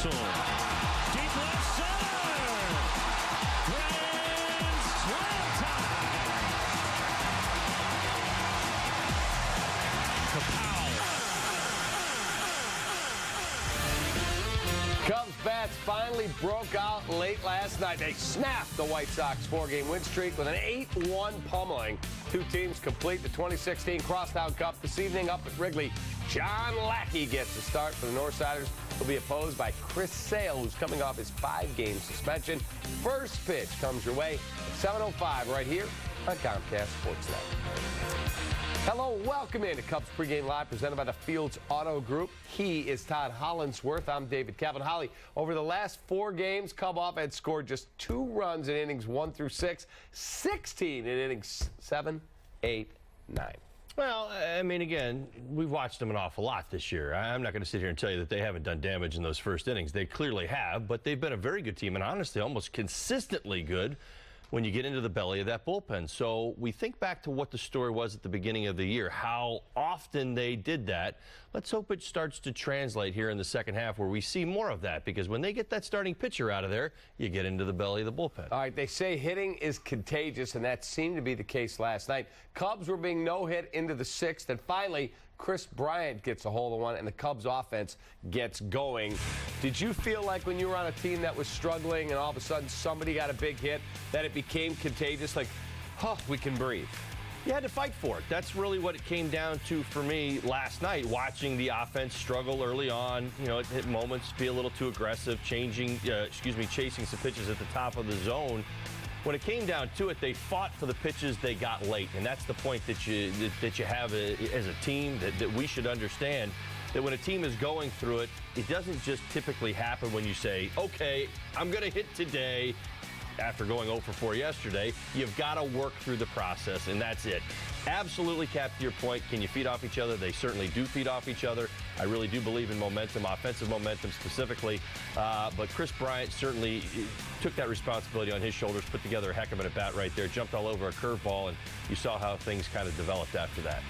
reversal. Deep left center. Grand slam time. Kapow. Cubs bats finally broke out late last night. They snapped the White Sox 4-game win streak with an 8-1 pummeling. Two teams complete the 2016 Crosstown Cup this evening up at Wrigley. John Lackey gets the start for the Northsiders. He'll be opposed by Chris Sale, who's coming off his 5-game suspension. First pitch comes your way at 7:05 right here on Comcast Sportsnet. Hello, welcome into Cubs Pregame Live, presented by the Fields Auto Group. He is Todd Hollandsworth. I'm David Kevin. Holly, over the last 4 games, Cub offense scored just 2 runs in innings 1 through 6, 16 in innings 7, 8, 9. Well, I mean, again, we've watched them an awful lot this year. I'm not going to sit here and tell you that they haven't done damage in those first innings. They clearly have, but they've been a very good team, and honestly, almost consistently good when you get into the belly of that bullpen. So we think back to what the story was at the beginning of the year, how often they did that. Let's hope it starts to translate here in the second half where we see more of that, because when they get that starting pitcher out of there, you get into the belly of the bullpen. All right, they say hitting is contagious, and that seemed to be the case last night. Cubs were being no-hit into the 6th, and finally, Chris Bryant gets a hold of one, and the Cubs offense gets going. Did you feel like when you were on a team that was struggling and all of a sudden somebody got a big hit, that it became contagious, like, huh, we can breathe? You had to fight for it. That's really what it came down to for me last night, watching the offense struggle early on. You know, at moments be a little too aggressive, chasing some pitches at the top of the zone. When it came down to it, they fought for the pitches they got late, and that's the point that you have as a team that we should understand. That when a team is going through it, it doesn't just typically happen when you say, okay, I'm going to hit today after going 0 for 4 yesterday. You've got to work through the process, and that's it. Absolutely, Cap, to your point, can you feed off each other? They certainly do feed off each other. I really do believe in momentum, offensive momentum specifically. But Chris Bryant certainly took that responsibility on his shoulders, put together a heck of an at-bat right there, jumped all over a curveball, and you saw how things kind of developed after that.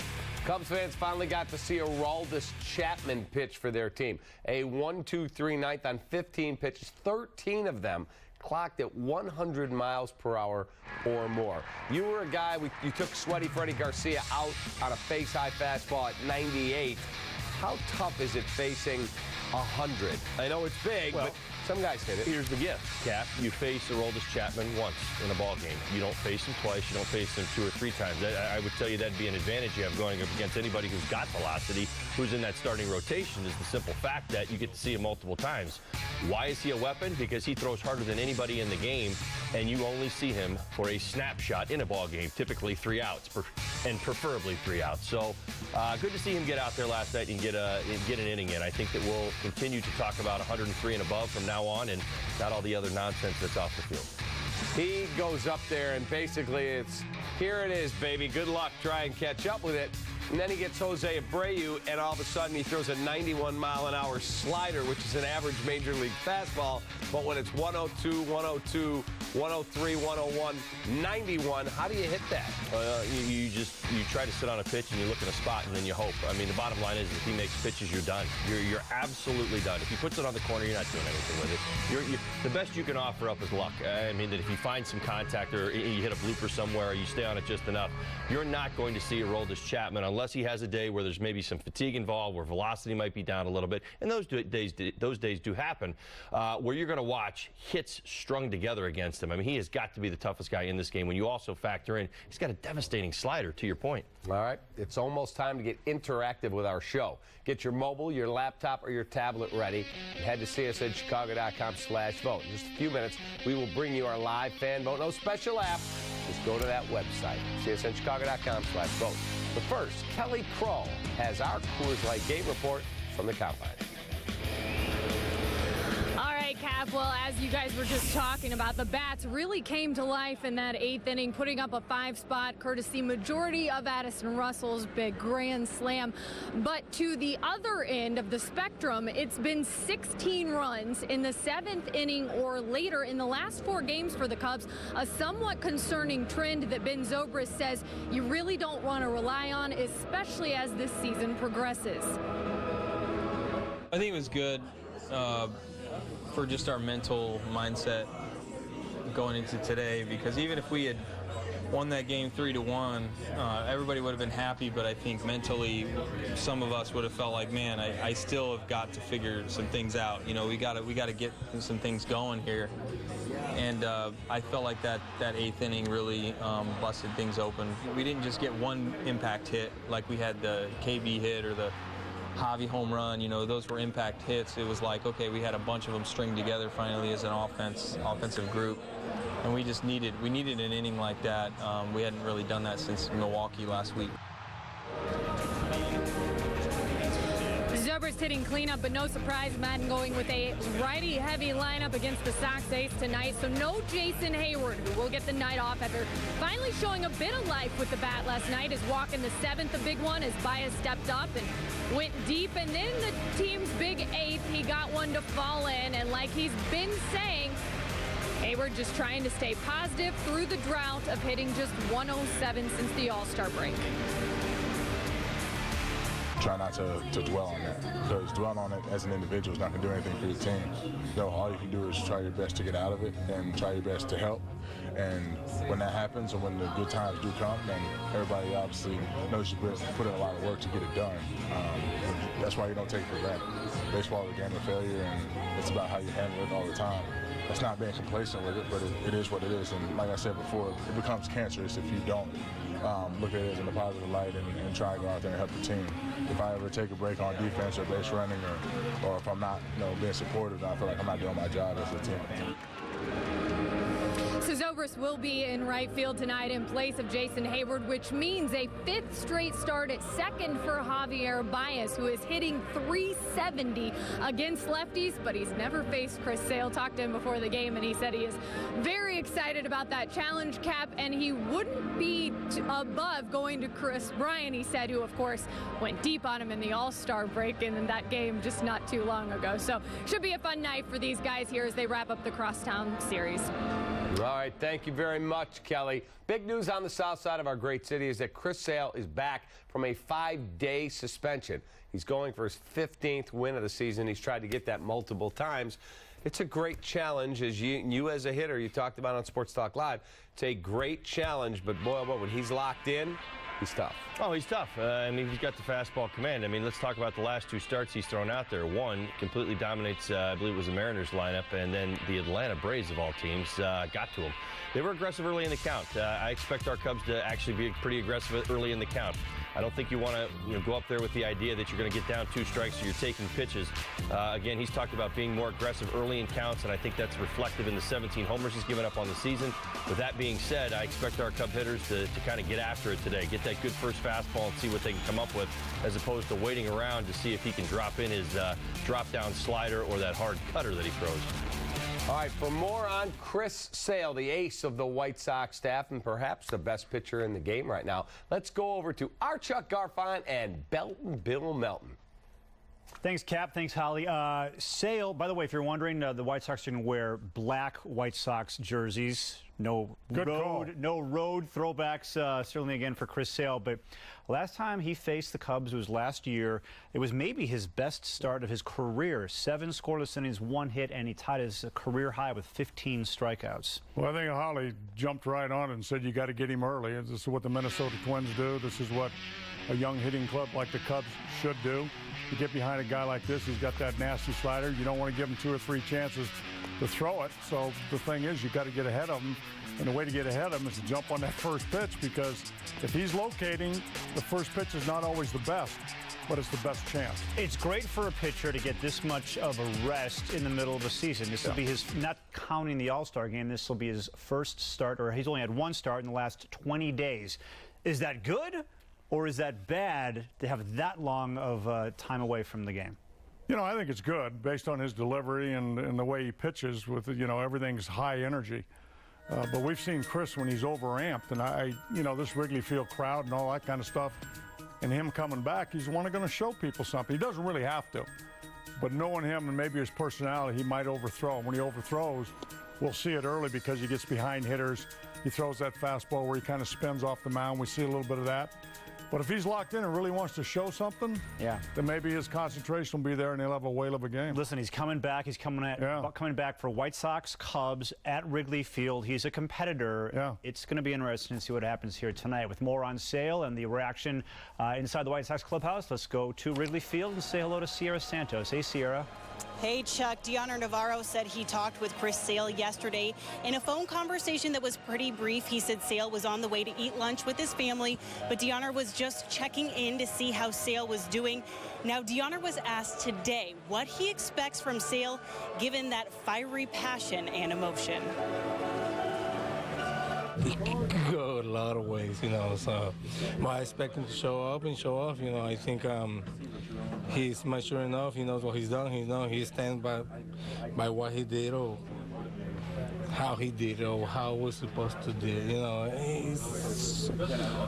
Cubs fans finally got to see Aroldis Chapman pitch for their team. A 1-2-3 ninth on 15 pitches, 13 of them clocked at 100 miles per hour or more. You were a guy, you took Sweaty Freddie Garcia out on a face-high fastball at 98. How tough is it facing 100? I know it's big, but some guys hit it. Here's the gift, Cap. You face Aroldis Chapman once in a ball game. You don't face him twice. You don't face him 2 or 3 times. I would tell you that'd be an advantage you have going up against anybody who's got velocity, who's in that starting rotation, is the simple fact that you get to see him multiple times. Why is he a weapon? Because he throws harder than anybody in the game, and you only see him for a snapshot in a ball game, typically 3 outs, and preferably 3 outs. So good to see him get out there last night and get an inning in. I think that we'll continue to talk about 103 and above from now on, and not all the other nonsense that's off the field. He goes up there, and basically it's, here it is, baby. Good luck. Try and catch up with it. And then he gets Jose Abreu, and all of a sudden he throws a 91-mile-an-hour slider, which is an average major league fastball. But when it's 102, 102, 103, 101, 91, how do you hit that? You try to sit on a pitch and you look in a spot and then you hope. I mean, the bottom line is if he makes pitches, you're done. You're absolutely done. If he puts it on the corner, you're not doing anything with it. The best you can offer up is luck. I mean, that if you find some contact or you hit a blooper somewhere or you stay on it just enough, you're not going to see Aroldis Chapman unless he has a day where there's maybe some fatigue involved, where velocity might be down a little bit, and those days do happen, where you're going to watch hits strung together against him. I mean, he has got to be the toughest guy in this game when you also factor in he's got a devastating slider, to your point. All right, it's almost time to get interactive with our show. Get your mobile, your laptop, or your tablet ready and head to csnchicago.com/vote. In just a few minutes, we will bring you our live fan vote. No special app. Just go to that website, csnchicago.com/vote. But first, Kelly Kroll has our Coors Light game report from the Combine. All right, Cap. Well, as you guys were just talking about, the bats really came to life in that 8th inning, putting up a 5-spot courtesy majority of Addison Russell's big grand slam. But to the other end of the spectrum, it's been 16 runs in the 7th inning or later in the last 4 games for the Cubs, a somewhat concerning trend that Ben Zobrist says you really don't want to rely on, especially as this season progresses. I think it was good. for just our mental mindset going into today, because even if we had won that game 3-1, everybody would have been happy, but I think mentally some of us would have felt like, man, I still have got to figure some things out. You know, we got to get some things going here. And I felt like that eighth inning really busted things open. We didn't just get one impact hit like we had the KB hit or the Javi home run. You know, those were impact hits. It was like, okay, we had a bunch of them string together finally as an offensive group. And we needed an inning like that. We hadn't really done that since Milwaukee last week. Zobrist hitting cleanup, but no surprise, Madden going with a righty-heavy lineup against the Sox ace tonight. So no Jason Hayward, who will get the night off after finally showing a bit of life with the bat last night. His walk in the seventh, a big one, as Baez stepped up and went deep. And then the team's big eighth, he got one to fall in. And like he's been saying, Hayward just trying to stay positive through the drought of hitting just 107 since the All-Star break. Try not to dwell on that, because dwelling on it as an individual is not going to do anything for your team. So all you can do is try your best to get out of it and try your best to help. And when that happens, and when the good times do come, then everybody obviously knows you put in a lot of work to get it done. That's why you don't take it for granted. Baseball is a game of failure, and it's about how you handle it all the time. That's not being complacent with it, but it is what it is. And like I said before, it becomes cancerous if you don't look at it in a positive light and try to go out there and help your team. If I ever take a break on defense or base running, or if I'm not being supportive, I feel like I'm not doing my job as a team. So Zobrist will be in right field tonight in place of Jason Hayward, which means a fifth straight start at second for Javier Baez, who is hitting .370 against lefties, but he's never faced Chris Sale. Talked to him before the game, and he said he is very excited about that challenge, Cap, and he wouldn't be above going to Chris Bryant, he said, who, of course, went deep on him in the All-Star break in that game just not too long ago. So should be a fun night for these guys here as they wrap up the Crosstown series. All right, thank you very much, Kelly. Big news on the south side of our great city is that Chris Sale is back from a 5-day suspension. He's going for his 15th win of the season. He's tried to get that multiple times. It's a great challenge, as you as a hitter, you talked about on Sports Talk Live. It's a great challenge, but boy, when he's locked in, he's tough. Oh, he's tough. I mean, he's got the fastball command. I mean, let's talk about the last two starts he's thrown out there. One completely dominates, I believe it was the Mariners lineup, and then the Atlanta Braves of all teams got to him. They were aggressive early in the count. I expect our Cubs to actually be pretty aggressive early in the count. I don't think you want to go up there with the idea that you're going to get down 2 strikes so you're taking pitches. Again, he's talked about being more aggressive early in counts, and I think that's reflective in the 17 homers he's given up on the season. With that being said, I expect our Cub hitters to kind of get after it today, get that good first fastball and see what they can come up with, as opposed to waiting around to see if he can drop in his drop-down slider or that hard cutter that he throws. All right, for more on Chris Sale, the ace of the White Sox staff and perhaps the best pitcher in the game right now, let's go over to our Chuck Garfien and Belton Bill Melton. Thanks, Cap. Thanks, Holly. Sale, by the way, if you're wondering, the White Sox are going to wear black White Sox jerseys. No road throwbacks, certainly again for Chris Sale. But last time he faced the Cubs was last year. It was maybe his best start of his career. 7 scoreless innings, 1 hit, and he tied his career high with 15 strikeouts. Well, I think Holly jumped right on it and said you got to get him early. This is what the Minnesota Twins do. This is what a young hitting club like the Cubs should do. You get behind a guy like this, he's got that nasty slider. You don't want to give him 2 or 3 chances to throw it. So the thing is, you got to get ahead of him. And the way to get ahead of him is to jump on that first pitch, because if he's locating, the first pitch is not always the best, but it's the best chance. It's great for a pitcher to get this much of a rest in the middle of the season. This will be his, not counting the All-Star game, this will be his first start, or he's only had 1 start in the last 20 days. Is that good, or is that bad to have that long of time away from the game? You know, I think it's good based on his delivery and the way he pitches with, everything's high energy. But we've seen Chris when he's overamped, and this Wrigley Field crowd and all that kind of stuff, and him coming back, he's going to show people something. He doesn't really have to, but knowing him and maybe his personality, he might overthrow. And when he overthrows, we'll see it early because he gets behind hitters. He throws that fastball where he kind of spins off the mound. We see a little bit of that. But if he's locked in and really wants to show something, then maybe his concentration will be there and he'll have a whale of a game. Listen, he's coming back. He's coming back for White Sox, Cubs at Wrigley Field. He's a competitor. Yeah. It's going to be interesting to see what happens here tonight. With more on Sale and the reaction inside the White Sox clubhouse, let's go to Wrigley Field and say hello to Sierra Santos. Hey, Sierra. Hey, Chuck. Deoner Navarro said he talked with Chris Sale yesterday in a phone conversation that was pretty brief. He said Sale was on the way to eat lunch with his family, but Deoner was just checking in to see how Sale was doing. Now, Deoner was asked today what he expects from Sale, given that fiery passion and emotion. It could go a lot of ways, so I expect him to show up and show off. I think he's mature enough. He knows what he's done. He stands by what he did or how he did it or how we're supposed to do it.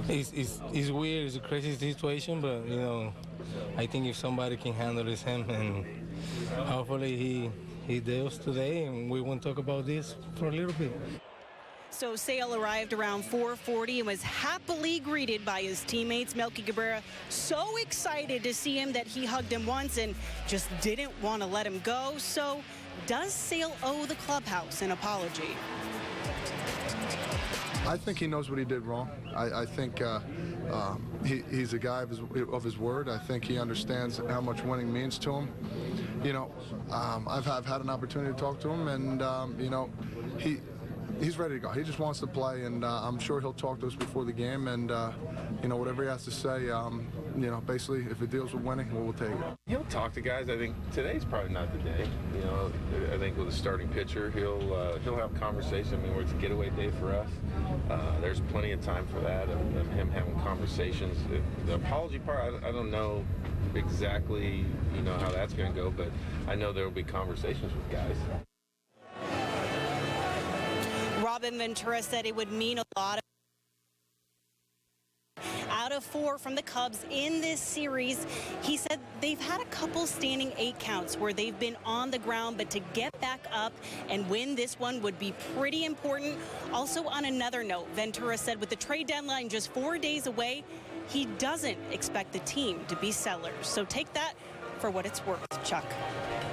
It's weird. It's a crazy situation, but, I think if somebody can handle it, it's him. And hopefully he does today, and we won't talk about this for a little bit. So Sale arrived around 4:40 and was happily greeted by his teammates. Melky Cabrera so excited to see him that he hugged him once and just didn't want to let him go. So does Sale owe the clubhouse an apology? I think he knows what he did wrong. I think he's a guy of his word. I think he understands how much winning means to him. I've had an opportunity to talk to him, and he's ready to go. He just wants to play, and I'm sure he'll talk to us before the game, and whatever he has to say, basically, if it deals with winning, we'll take it. He'll talk to guys. I think today's probably not the day. I think with a starting pitcher, he'll have conversation. I mean, it's a getaway day for us. There's plenty of time for that, of him having conversations. The apology part, I don't know exactly, how that's going to go, but I know there will be conversations with guys. Robin Ventura said it would mean a lot. Out of 4 from the Cubs in this series, he said they've had a couple standing 8 counts where they've been on the ground, but to get back up and win this one would be pretty important. Also, on another note, Ventura said with the trade deadline just 4 days away, he doesn't expect the team to be sellers. So take that for what it's worth, Chuck.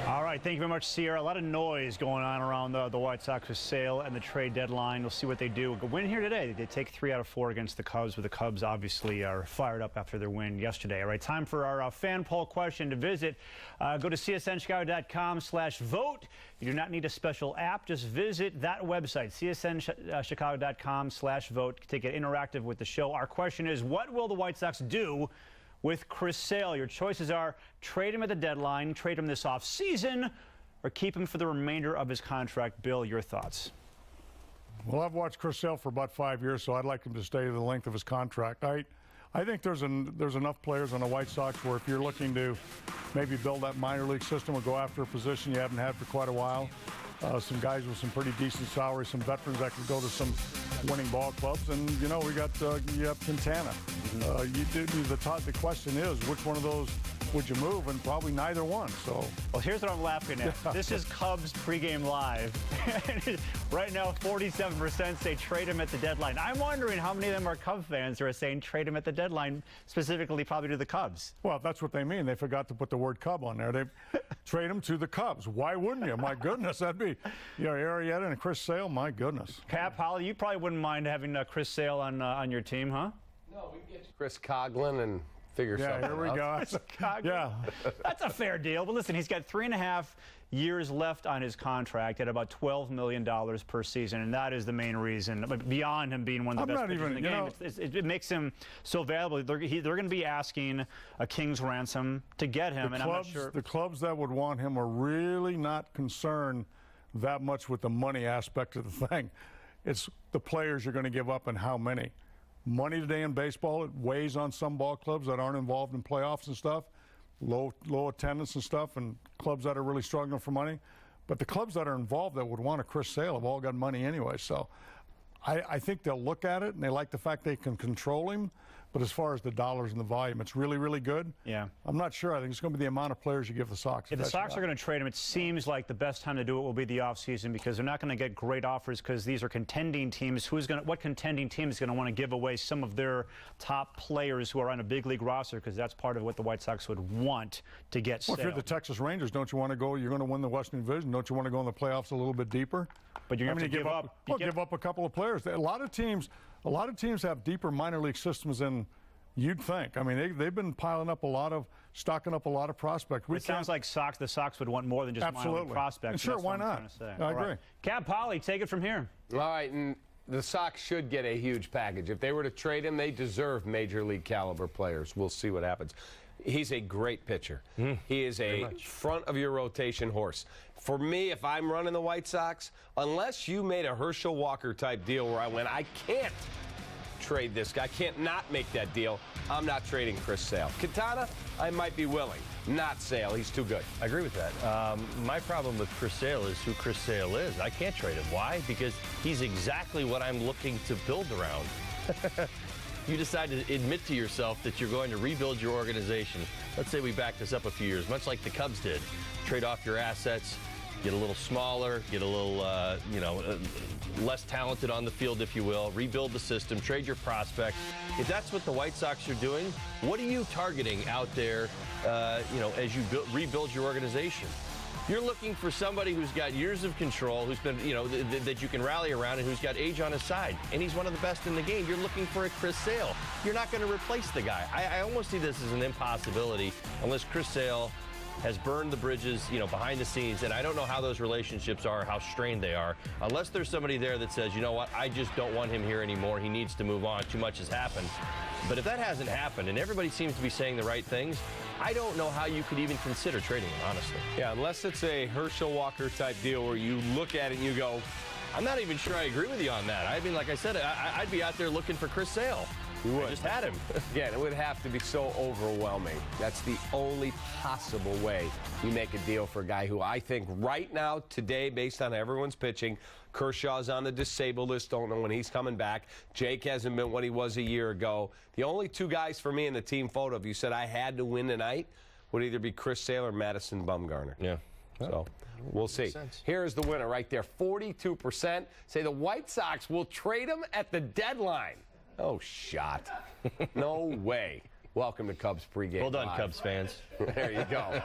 All right, thank you very much, Sierra. A lot of noise going on around the White Sox with Sale and the trade deadline. We'll see what they do. Win here today. They take 3 out of 4 against the Cubs, but the Cubs obviously are fired up after their win yesterday. All right, time for our fan poll question. To visit, go to csnchicago.com/vote. You do not need a special app. Just visit that website, csnchicago.com/vote, to get interactive with the show. Our question is, what will the White Sox do with Chris Sale? Your choices are trade him at the deadline, trade him this offseason, or keep him for the remainder of his contract. Bill, your thoughts? Well, I've watched Chris Sale for about 5 years, so I'd like him to stay the length of his contract. I think there's enough players on the White Sox where if you're looking to maybe build that minor league system or go after a position you haven't had for quite a while, some guys with some pretty decent salaries, some veterans that could go to some winning ball clubs, and you have Quintana. The question is, which one of those would you move? And probably neither one. So, well, here's what I'm laughing at. This is Cubs pregame live. Right now, 47% say trade him at the deadline. I'm wondering how many of them are Cubs fans who are saying trade him at the deadline, specifically probably to the Cubs. Well, that's what they mean. They forgot to put the word Cub on there. They trade him to the Cubs. Why wouldn't you? My goodness, that'd be Arrieta and Chris Sale. My goodness. Cap, Holly, you probably wouldn't mind having Chris Sale on your team, huh? No, we can get Chris Coughlin and figure something out. Yeah, here we go. Yeah, that's a fair deal. But listen, he's got 3.5 years left on his contract at about $12 million per season, and that is the main reason. Beyond him being one of the best pitchers in the game, it makes him so valuable. They're going to be asking a king's ransom to get him, and I'm not sure. The clubs that would want him are really not concerned that much with the money aspect of the thing. It's the players you're going to give up and how many. Money today in baseball, it weighs on some ball clubs that aren't involved in playoffs and stuff, low attendance and stuff, and clubs that are really struggling for money. But the clubs that are involved that would want a Chris Sale have all got money anyway. So I think they'll look at it, and they like the fact they can control him. But as far as the dollars and the volume, it's really, really good. Yeah. I'm not sure. I think it's going to be the amount of players you give the Sox. If the Sox are going to trade him, it seems like the best time to do it will be the offseason because they're not going to get great offers because these are contending teams. What contending team is going to want to give away some of their top players who are on a big league roster because that's part of what the White Sox would want to get Well, if you're the Texas Rangers, don't you want to go? You're going to win the Western Division. Don't you want to go in the playoffs a little bit deeper? But you're going to give up. Give up a couple of players. A lot of teams have deeper minor league systems than you'd think. I mean, they've been stocking up a lot of prospects. It sounds like the Sox would want more than just minor league prospects. And sure, why not? I agree. Cap Polly, take it from here. All right, and the Sox should get a huge package. If they were to trade him, they deserve major league caliber players. We'll see what happens. He's a great pitcher. He is a front of your rotation horse. For me, if I'm running the White Sox, unless you made a Herschel Walker type deal where I went, I can't trade this guy, I can't not make that deal, I'm not trading Chris Sale. Quintana, I might be willing. Not Sale. He's too good. I agree with that. My problem with Chris Sale is who Chris Sale is. I can't trade him. Why? Because he's exactly what I'm looking to build around. You decide to admit to yourself that you're going to rebuild your organization. Let's say we back this up a few years, much like the Cubs did. Trade off your assets, get a little smaller, get a little, less talented on the field, if you will, rebuild the system, trade your prospects. If that's what the White Sox are doing, what are you targeting out there, as you rebuild your organization? You're looking for somebody who's got years of control, who's been, that you can rally around and who's got age on his side. And he's one of the best in the game. You're looking for a Chris Sale. You're not going to replace the guy. I almost see this as an impossibility unless Chris Sale has burned the bridges, behind the scenes, and I don't know how those relationships are, how strained they are, unless there's somebody there that says, you know what, I just don't want him here anymore. He needs to move on. Too much has happened. But if that hasn't happened, and everybody seems to be saying the right things, I don't know how you could even consider trading him, honestly. Yeah, unless it's a Herschel Walker type deal where you look at it and you go, I'm not even sure I agree with you on that. I mean, like I said, I'd be out there looking for Chris Sale. You would. I just had him. Again, it would have to be so overwhelming. That's the only possible way you make a deal for a guy who I think right now, today, based on everyone's pitching, Kershaw's on the disabled list. Don't know when he's coming back. Jake hasn't been what he was a year ago. The only two guys for me in the team photo, if you said I had to win tonight, would either be Chris Sale or Madison Bumgarner. Yeah. So we'll see. Here's the winner right there. 42% say the White Sox will trade him at the deadline. Oh, shot. No way. Welcome to Cubs pregame. Well done, live. Cubs fans. There you go.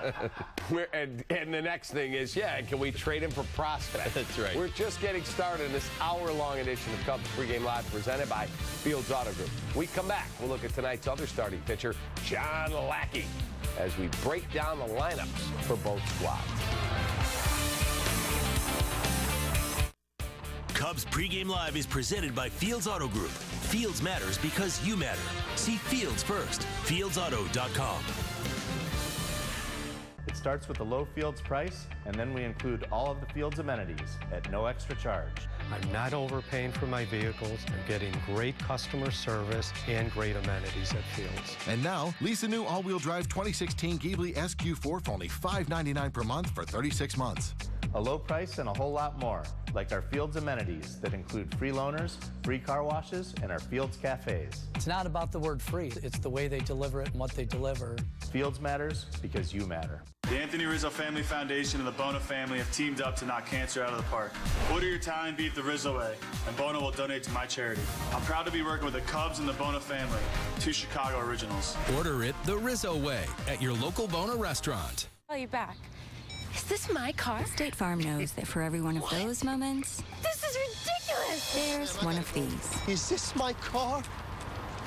And the next thing is, can we trade him for prospects? That's right. We're just getting started in this hour-long edition of Cubs pregame live presented by Fields Auto Group. We come back. We'll look at tonight's other starting pitcher, John Lackey, as we break down the lineups for both squads. Cubs pregame live is presented by Fields Auto Group. Fields matters because you matter. See Fields first. FieldsAuto.com. It starts with the low Fields price, and then we include all of the Fields amenities at no extra charge. I'm not overpaying for my vehicles. I'm getting great customer service and great amenities at Fields. And now, lease a new all-wheel drive 2016 Ghibli SQ4 for only $599 per month for 36 months. A low price and a whole lot more, like our Fields amenities that include free loaners, free car washes, and our Fields cafes. It's not about the word free. It's the way they deliver it and what they deliver. Fields matters because you matter. The Anthony Rizzo Family Foundation and the Bona family have teamed up to knock cancer out of the park. Order your Italian beef the Rizzo way, and Bona will donate to my charity. I'm proud to be working with the Cubs and the Bona family, two Chicago originals. Order it the Rizzo way at your local Bona restaurant. Call you back. Is this my car? State Farm knows that for every one of those moments, This is ridiculous! there's one of these. Is this my car?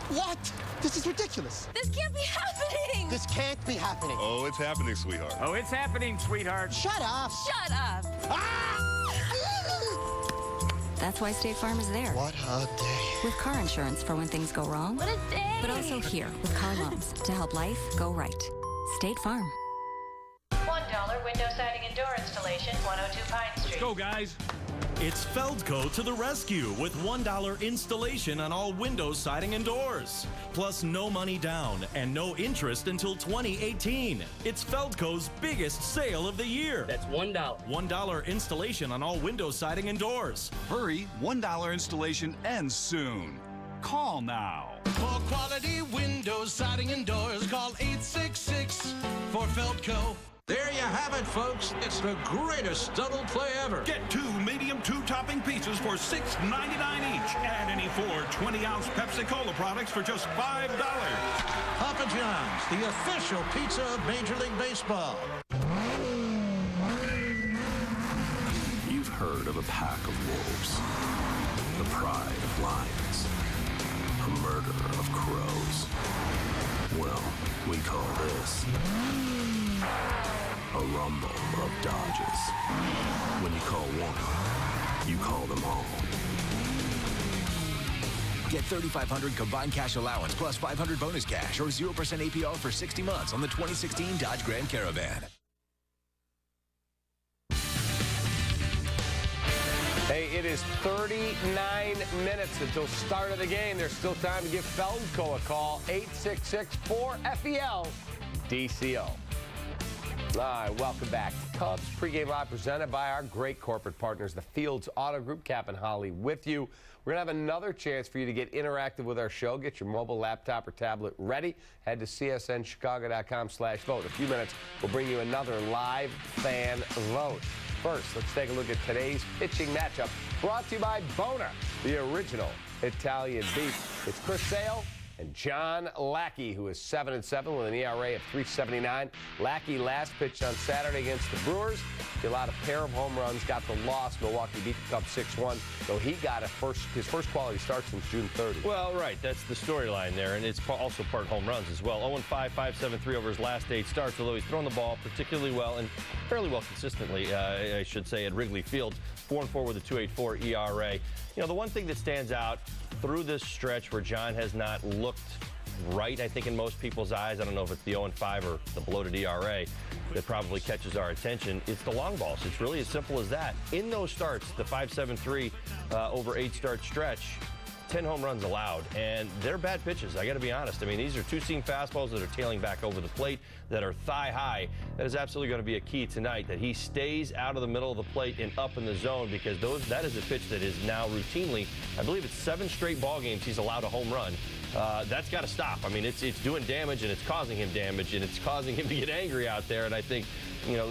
What? This is ridiculous. This can't be happening! This can't be happening. Oh, it's happening, sweetheart. Oh, it's happening, sweetheart. Shut up. Shut up! That's why State Farm is there. What a day. With car insurance for when things go wrong. What a day! But also here with car loans to help life go right. State Farm. $1 window siding and door installation, 102 Pine Street. Let's go, guys. It's Feldco to the rescue with $1 installation on all windows, siding, and doors. Plus no money down and no interest until 2018. It's Feldco's biggest sale of the year. That's $1. $1 installation on all windows, siding, and doors. Hurry, $1 installation ends soon. Call now. For quality windows, siding, and doors. Call 866 for Feldco. There you have it, folks. It's the greatest double play ever. Get 2 medium 2-topping pizzas for $6.99 each. Add any 4 20-ounce Pepsi-Cola products for just $5. Papa John's, the official pizza of Major League Baseball. You've heard of a pack of wolves, the pride of lions, a murder of crows. Well, we call this a rumble of Dodges. When you call one, you call them all. Get $3,500 combined cash allowance plus $500 bonus cash or 0% APR for 60 months on the 2016 Dodge Grand Caravan. Hey, it is 39 minutes until start of the game. There's still time to give Feldco a call. 866-4FEL-DCO. All right, welcome back. Cubs pregame live presented by our great corporate partners, the Fields Auto Group. Cap and Holly with you. We're going to have another chance for you to get interactive with our show. Get your mobile, laptop, or tablet ready. Head to csnchicago.com/vote. In a few minutes, we'll bring you another live fan vote. First, let's take a look at today's pitching matchup, brought to you by Bona, the original Italian beef. It's Chris Sale and John Lackey, who is 7-7 with an ERA of 3.79. Lackey last pitched on Saturday against the Brewers. He allowed a pair of home runs, got the loss. Milwaukee beat the Cubs 6-1, though he got his first quality start since June 30. Well, right. That's the storyline there, and it's also part home runs as well. 0-5, 5.73 over his last 8 starts, although he's thrown the ball particularly well and fairly well consistently, I should say, at Wrigley Field. 4-4 with a 2.84 ERA. You know, the one thing that stands out through this stretch where John has not looked right, I think, in most people's eyes, I don't know if it's the 0-5 or the bloated ERA that probably catches our attention, it's the long balls. It's really as simple as that. In those starts, the 5.73 over 8-start stretch, 10 home runs allowed, and they're bad pitches. I got to be honest. I mean, these are two-seam fastballs that are tailing back over the plate, that are thigh high. That is absolutely going to be a key tonight, that he stays out of the middle of the plate and up in the zone, because that is a pitch that is now routinely, I believe it's 7 straight ball games he's allowed a home run. That's got to stop. I mean, it's doing damage, and it's causing him damage, and it's causing him to get angry out there. And I think, you know,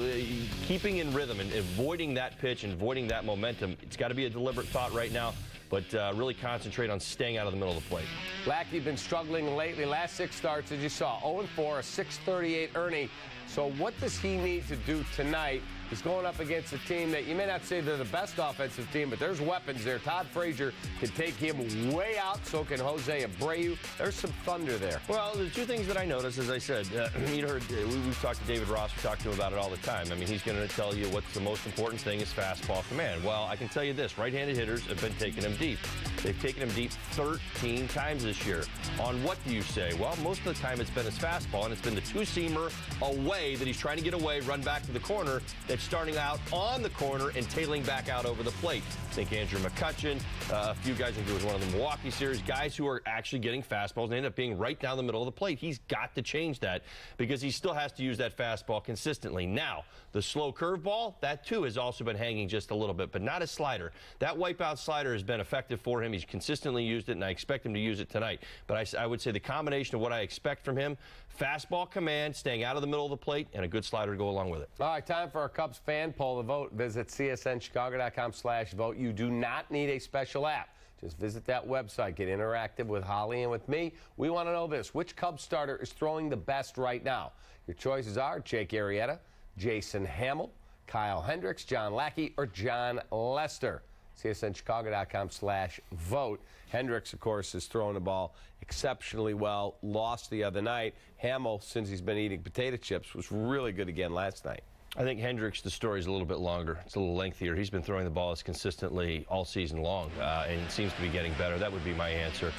keeping in rhythm and avoiding that pitch and avoiding that momentum, it's got to be a deliberate thought right now. But really concentrate on staying out of the middle of the plate. Lackey been struggling lately. Last 6 starts, as you saw, 0-4, a 6.38 Ernie. So what does he need to do tonight? He's going up against a team that you may not say they're the best offensive team, but there's weapons there. Todd Frazier can take him way out, so can Jose Abreu. There's some thunder there. Well, the 2 things that I noticed, as I said, you heard, we've talked to David Ross. We talked to him about it all the time. I mean, he's going to tell you what's the most important thing is fastball command. Well, I can tell you this. Right-handed hitters have been taking him deep. They've taken him deep 13 times this year. On what do you say? Well, most of the time it's been his fastball, and it's been the two-seamer away that he's trying to get away, run back to the corner, that's starting out on the corner and tailing back out over the plate. I think Andrew McCutchen, a few guys, I think it was one of the Milwaukee series, guys who are actually getting fastballs and end up being right down the middle of the plate. He's got to change that because he still has to use that fastball consistently. Now, the slow curveball, that too has also been hanging just a little bit, but not his slider. That wipeout slider has been effective for him. He's consistently used it, and I expect him to use it tonight. But I would say the combination of what I expect from him, fastball command, staying out of the middle of the plate, and a good slider to go along with it. All right, time for our Cubs fan poll. The vote, visit csnchicago.com/vote. You do not need a special app. Just visit that website. Get interactive with Holly and with me. We want to know this. Which Cubs starter is throwing the best right now? Your choices are Jake Arrieta, Jason Hammel, Kyle Hendricks, John Lackey, or John Lester. csnchicago.com/vote. Hendricks, of course, is throwing the ball exceptionally well. Lost the other night. Hammel, since he's been eating potato chips, was really good again last night. I think Hendricks, the story's a little bit longer. It's a little lengthier. He's been throwing the ball as consistently all season long, and seems to be getting better. That would be my answer.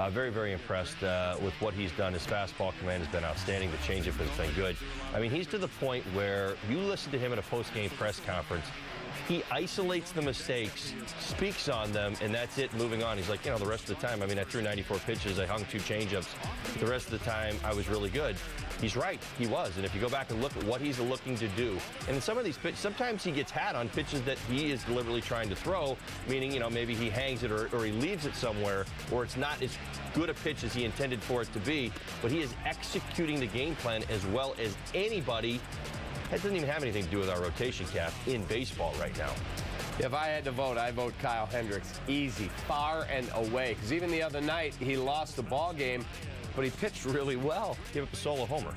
Very, very impressed with what he's done. His fastball command has been outstanding. The changeup has been good. I mean, he's to the point where you listen to him at a post-game press conference, he isolates the mistakes, speaks on them, and that's it, moving on. He's like, the rest of the time, I threw 94 pitches, I hung 2 changeups. The rest of the time, I was really good. He's right, he was. And if you go back and look at what he's looking to do, and in some of these pitches, sometimes he gets had on pitches that he is deliberately trying to throw, meaning, maybe he hangs it or he leaves it somewhere, or it's not as good a pitch as he intended for it to be, but he is executing the game plan as well as anybody. That doesn't even have anything to do with our rotation, Cap, in baseball right now. If I had to vote, I'd vote Kyle Hendricks. Easy, far and away. Because even the other night, he lost the ball game, but he pitched really well. Gave up a solo homer.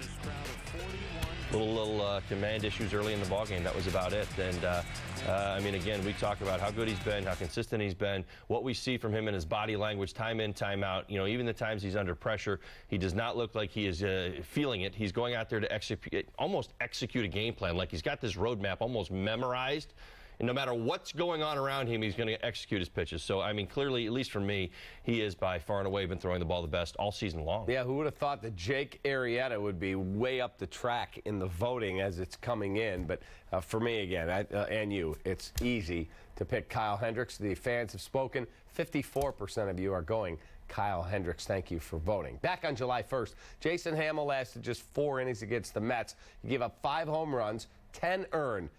Little command issues early in the ballgame. That was about it. And, again, we talk about how good he's been, how consistent he's been, what we see from him in his body language, time in, time out. Even the times he's under pressure, he does not look like he is feeling it. He's going out there to almost execute a game plan. Like he's got this roadmap almost memorized. And no matter what's going on around him, he's going to execute his pitches. So, clearly, at least for me, he is by far and away been throwing the ball the best all season long. Yeah, who would have thought that Jake Arrieta would be way up the track in the voting as it's coming in? But for me, again, and you, it's easy to pick Kyle Hendricks. The fans have spoken. 54% of you are going Kyle Hendricks. Thank you for voting. Back on July 1st, Jason Hammel lasted just 4 innings against the Mets. He gave up 5 home runs, 10 earned.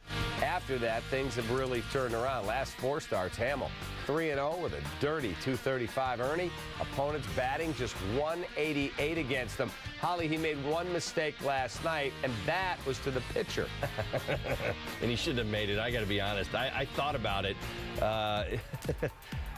After that, things have really turned around. Last 4 starts, Hammel 3-0 with a dirty .235 earning. Opponents batting just 188 against him. Holly, he made one mistake last night, and that was to the pitcher. And he shouldn't have made it. I got to be honest. I thought about it.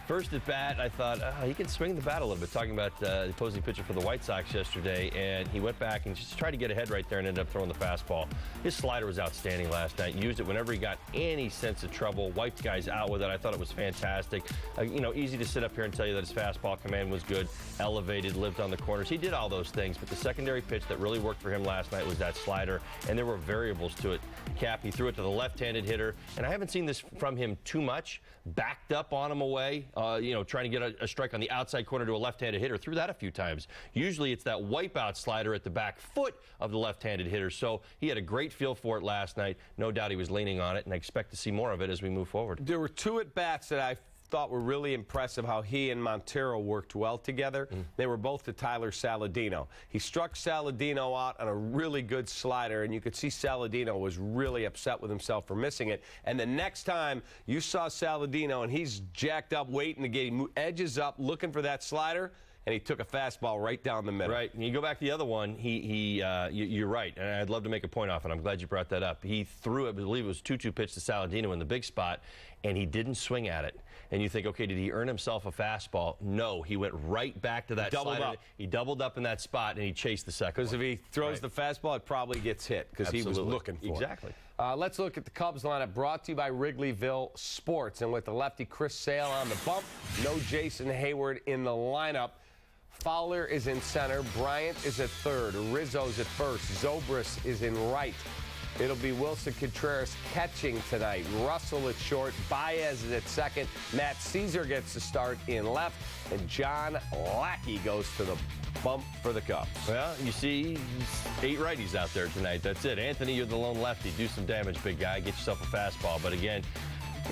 First at bat, I thought, he can swing the bat a little bit, talking about the opposing pitcher for the White Sox yesterday, and he went back and just tried to get ahead right there and ended up throwing the fastball. His slider was outstanding last night. Used it whenever he got any sense of trouble, wiped guys out with it. I thought it was fantastic. Easy to sit up here and tell you that his fastball command was good, elevated, lived on the corners. He did all those things, but the secondary pitch that really worked for him last night was that slider, and there were variables to it. Cap, he threw it to the left-handed hitter, and I haven't seen this from him too much. Backed up on him away, trying to get a strike on the outside corner to a left-handed hitter. Threw that a few times. Usually it's that wipeout slider at the back foot of the left-handed hitter. So he had a great feel for it last night. No doubt he was leaning on it, and I expect to see more of it as we move forward. There were 2 at-bats that I thought were really impressive, how he and Montero worked well together. They were both to Tyler Saladino. He struck Saladino out on a really good slider, and you could see Saladino was really upset with himself for missing it. And the next time you saw Saladino, and he's jacked up, waiting to get him, edges up, looking for that slider, and he took a fastball right down the middle. Right, and you go back to the other one, you're right, and I'd love to make a point off it. I'm glad you brought that up. He threw, I believe it was 2-2 pitch to Saladino in the big spot, and he didn't swing at it. And you think, okay, did he earn himself a fastball? No, he went right back to that slider. He doubled up in that spot, and he chased the second one. Because if he throws the fastball, it probably gets hit, because he was looking for it. Exactly. Let's look at the Cubs lineup, brought to you by Wrigleyville Sports. And with the lefty Chris Sale on the bump, no Jason Hayward in the lineup. Fowler is in center, Bryant is at third, Rizzo's at first, Zobrist is in right. It'll be Wilson Contreras catching tonight, Russell at short, Baez is at second, Matt Caesar gets the start in left, and John Lackey goes to the bump for the Cubs. Well, you see 8 righties out there tonight. That's it. Anthony, you're the lone lefty. Do some damage, big guy. Get yourself a fastball. But again,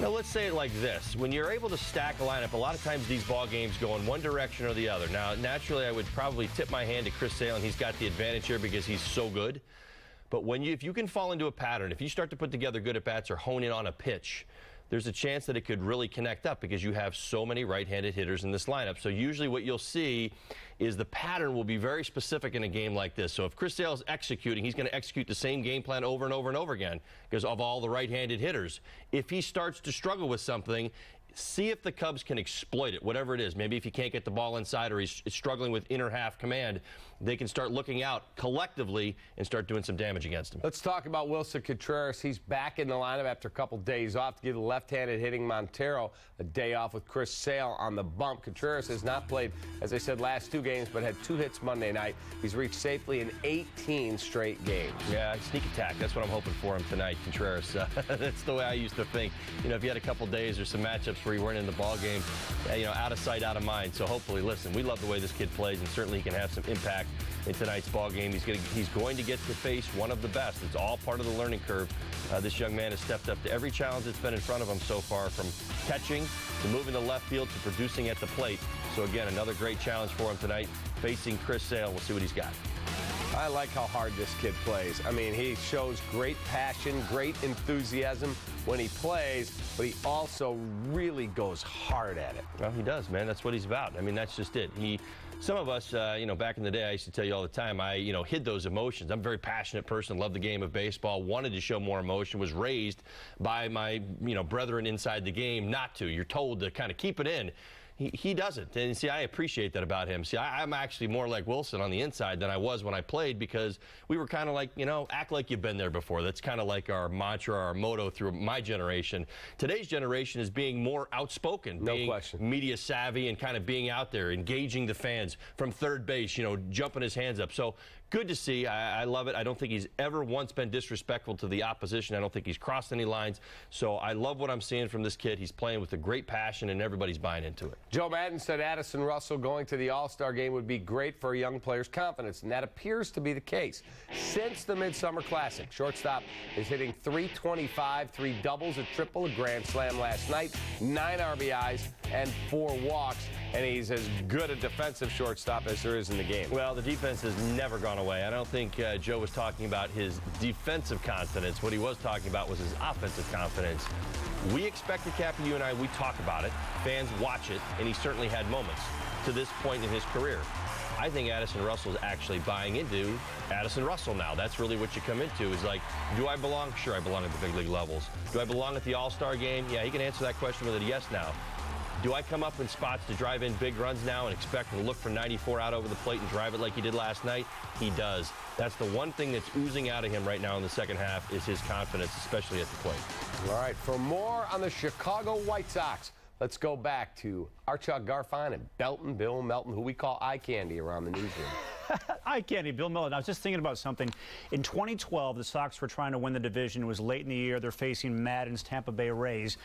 let's say it like this. When you're able to stack a lineup, a lot of times these ball games go in one direction or the other. Now, naturally, I would probably tip my hand to Chris Sale, and he's got the advantage here because he's so good. But if you can fall into a pattern, if you start to put together good at-bats or hone in on a pitch, there's a chance that it could really connect up because you have so many right-handed hitters in this lineup. So usually what you'll see is the pattern will be very specific in a game like this. So if Chris Sale's executing, he's going to execute the same game plan over and over and over again because of all the right-handed hitters. If he starts to struggle with something, see if the Cubs can exploit it, whatever it is. Maybe if he can't get the ball inside or he's struggling with inner half command, they can start looking out collectively and start doing some damage against him. Let's talk about Wilson Contreras. He's back in the lineup after a couple days off to give the left-handed hitting Montero a day off with Chris Sale on the bump. Contreras has not played, as I said, last 2 games, but had 2 hits Monday night. He's reached safely in 18 straight games. Yeah, sneak attack. That's what I'm hoping for him tonight, Contreras. That's the way I used to think. If you had a couple days or some matchups where you weren't in the ball game, out of sight, out of mind. So hopefully, listen, we love the way this kid plays, and certainly he can have some impact back in tonight's ball game. He's going to get to face one of the best. It's all part of the learning curve. This young man has stepped up to every challenge that's been in front of him so far, from catching to moving to left field to producing at the plate. So again, another great challenge for him tonight, facing Chris Sale. We'll see what he's got. I like how hard this kid plays. I mean, he shows great passion, great enthusiasm when he plays, but he also really goes hard at it. Well, he does, man. That's what he's about. I mean, that's just it. Some of us, back in the day, I used to tell you all the time, I hid those emotions. I'm a very passionate person, love the game of baseball, wanted to show more emotion, was raised by my, brethren inside the game not to. You're told to kind of keep it in. He doesn't. And see, I appreciate that about him. See, I'm actually more like Wilson on the inside than I was when I played, because we were kind of like, act like you've been there before. That's kind of like our mantra, our motto through my generation. Today's generation is being more outspoken, being media savvy, and kind of being out there, engaging the fans from third base, jumping his hands up. So good to see. I love it. I don't think he's ever once been disrespectful to the opposition. I don't think he's crossed any lines. So I love what I'm seeing from this kid. He's playing with a great passion, and everybody's buying into it. Joe Madden said Addison Russell going to the All-Star game would be great for a young player's confidence, and that appears to be the case. Since the Midsummer Classic, shortstop is hitting .325, 3 doubles, a triple, a grand slam last night, 9 RBIs, and 4 walks, and he's as good a defensive shortstop as there is in the game. Well, the defense has never gone away. I don't think Joe was talking about his defensive confidence. What he was talking about was his offensive confidence. We expected, Cappy, you and I, we talk about it. Fans watch it, and he certainly had moments to this point in his career. I think Addison Russell is actually buying into Addison Russell now. That's really what you come into, is like, do I belong? Sure, I belong at the big league levels. Do I belong at the All-Star game? Yeah, he can answer that question with a yes now. Do I come up in spots to drive in big runs now and expect him to look for 94 out over the plate and drive it like he did last night? He does. That's the one thing that's oozing out of him right now in the second half, is his confidence, especially at the plate. All right, for more on the Chicago White Sox, let's go back to Archuk Garfon and Belton, Bill Melton, who we call eye candy around the newsroom. Eye candy, Bill Melton. I was just thinking about something. In 2012, the Sox were trying to win the division. It was late in the year. They're facing Madden's Tampa Bay Rays,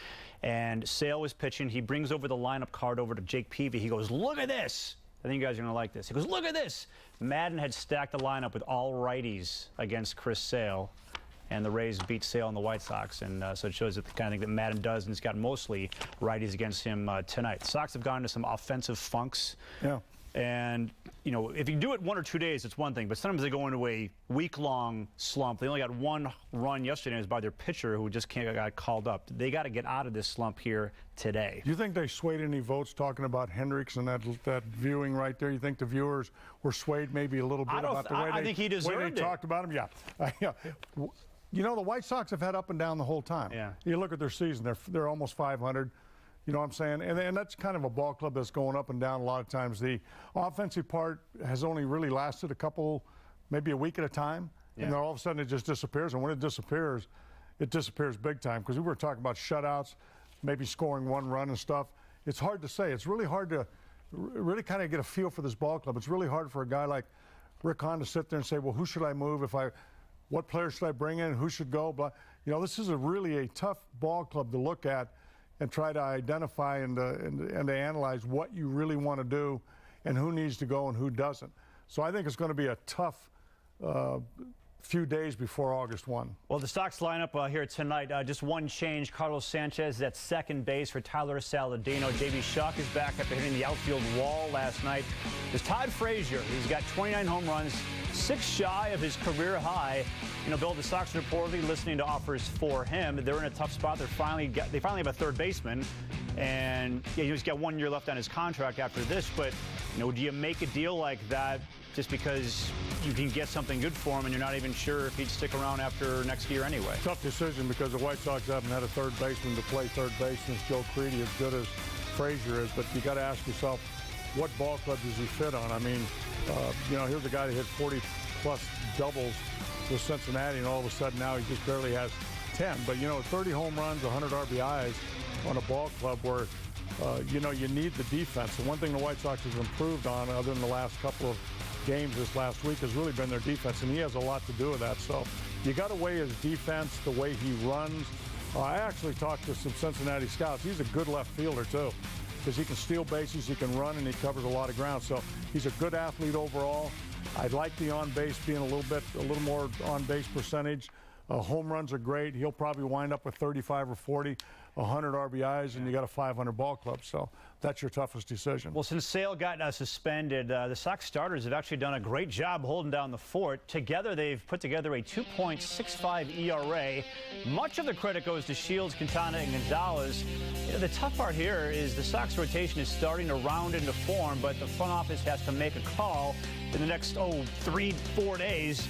and Sale was pitching. He brings over the lineup card over to Jake Peavy. He goes, "Look at this." I think you guys are going to like this. He goes, "Look at this." Madden had stacked the lineup with all righties against Chris Sale, and the Rays beat Sale and the White Sox, and so it shows that the kind of thing that Madden does, and he's got mostly righties against him tonight. The Sox have gone into some offensive funks. Yeah. And, if you do it 1 or 2 days, it's one thing, but sometimes they go into a week-long slump. They only got 1 run yesterday. It was by their pitcher, who just got called up. They got to get out of this slump here today. Do you think they swayed any votes talking about Hendricks and that viewing right there? You think the viewers were swayed maybe a little bit about the way I think he deserved it. Talked about him? Yeah. The White Sox have had up and down the whole time. Yeah. You look at their season; they're almost 500. You know what I'm saying? And that's kind of a ball club that's going up and down a lot of times. The offensive part has only really lasted maybe a week at a time. Yeah. And then all of a sudden it just disappears. And when it disappears big time. Because we were talking about shutouts, maybe scoring 1 run and stuff. It's hard to say. It's really hard to really kind of get a feel for this ball club. It's really hard for a guy like Rick Hahn to sit there and say, well, who should I move? What players should I bring in? Who should go? But, this is really a tough ball club to look at and try to identify and to analyze what you really want to do and who needs to go and who doesn't. So I think it's going to be a tough few days before August 1. Well, the Sox lineup here tonight, just one change. Carlos Sanchez at second base for Tyler Saladino. J.B. Shuck is back after hitting the outfield wall last night. There's Todd Frazier. He's got 29 home runs, 6 shy of his career high. Bill, the Sox are reportedly listening to offers for him. They're in a tough spot. They finally have a third baseman, and he's got 1 year left on his contract after this. But do you make a deal like that just because you can get something good for him, and you're not even sure if he'd stick around after next year anyway? Tough decision, because the White Sox haven't had a third baseman to play third base since Joe Creedy, as good as Frazier is. But you got to ask yourself, what ball club does he fit on? I mean, here's a guy that hit 40-plus doubles with Cincinnati, and all of a sudden now he just barely has 10. But 30 home runs, 100 RBIs on a ball club where you need the defense. The one thing the White Sox has improved on, other than the last couple of games this last week, has really been their defense, and he has a lot to do with that. So you got to weigh his defense, the way he runs. I actually talked to some Cincinnati scouts. He's a good left fielder too, because he can steal bases, he can run, and he covers a lot of ground. So he's a good athlete overall. I'd like the on base being a little more on base percentage. Home runs are great. He'll probably wind up with 35 or 40, 100 RBIs, and you got a 500 ball club. So that's your toughest decision. Well, since Sale got suspended, the Sox starters have actually done a great job holding down the fort. Together, they've put together a 2.65 ERA. Much of the credit goes to Shields, Quintana, and Gonzalez. You know, the tough part here is the Sox rotation is starting to round into form, but the front office has to make a call in the next 3-4 days.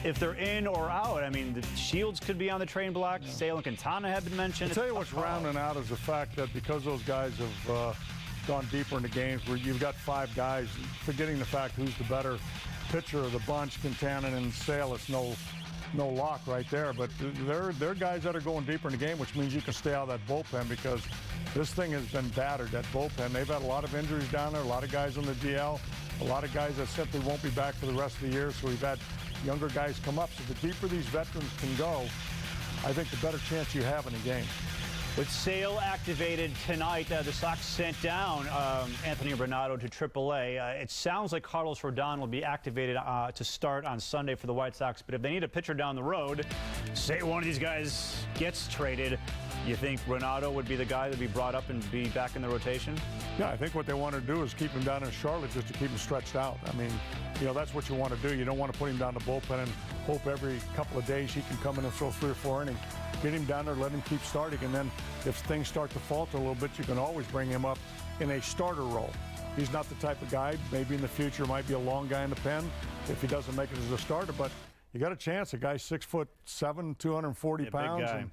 If they're in or out. I mean, the Shields could be on the train block. Sale and Quintana have been mentioned. I'll tell you what's rounding out is the fact that because those guys have gone deeper into games where you've got 5 guys, forgetting the fact who's the better pitcher of the bunch, Quintana and Sale, it's no lock right there. But they're guys that are going deeper in the game, which means you can stay out of that bullpen because this thing has been battered, that bullpen. They've had a lot of injuries down there, a lot of guys on the DL, a lot of guys that simply won't be back for the rest of the year. So we've had younger guys come up. So the deeper these veterans can go, I think the better chance you have in a game. With Sale activated tonight, the Sox sent down Anthony Renato to AAA. It sounds like Carlos Rodon will be activated to start on Sunday for the White Sox. But if they need a pitcher down the road, say one of these guys gets traded, you think Renato would be the guy that would be brought up and be back in the rotation? Yeah, I think what they want to do is keep him down in Charlotte just to keep him stretched out. I mean, you know, that's what you want to do. You don't want to put him down the bullpen and hope every couple of days he can come in and throw 3 or 4 innings. Get him down there, let him keep starting, and then if things start to falter a little bit, you can always bring him up in a starter role. He's not the type of guy, maybe in the future might be a long guy in the pen if he doesn't make it as a starter, but you got a chance. A guy's 6'7", 240 pounds. Big guy. And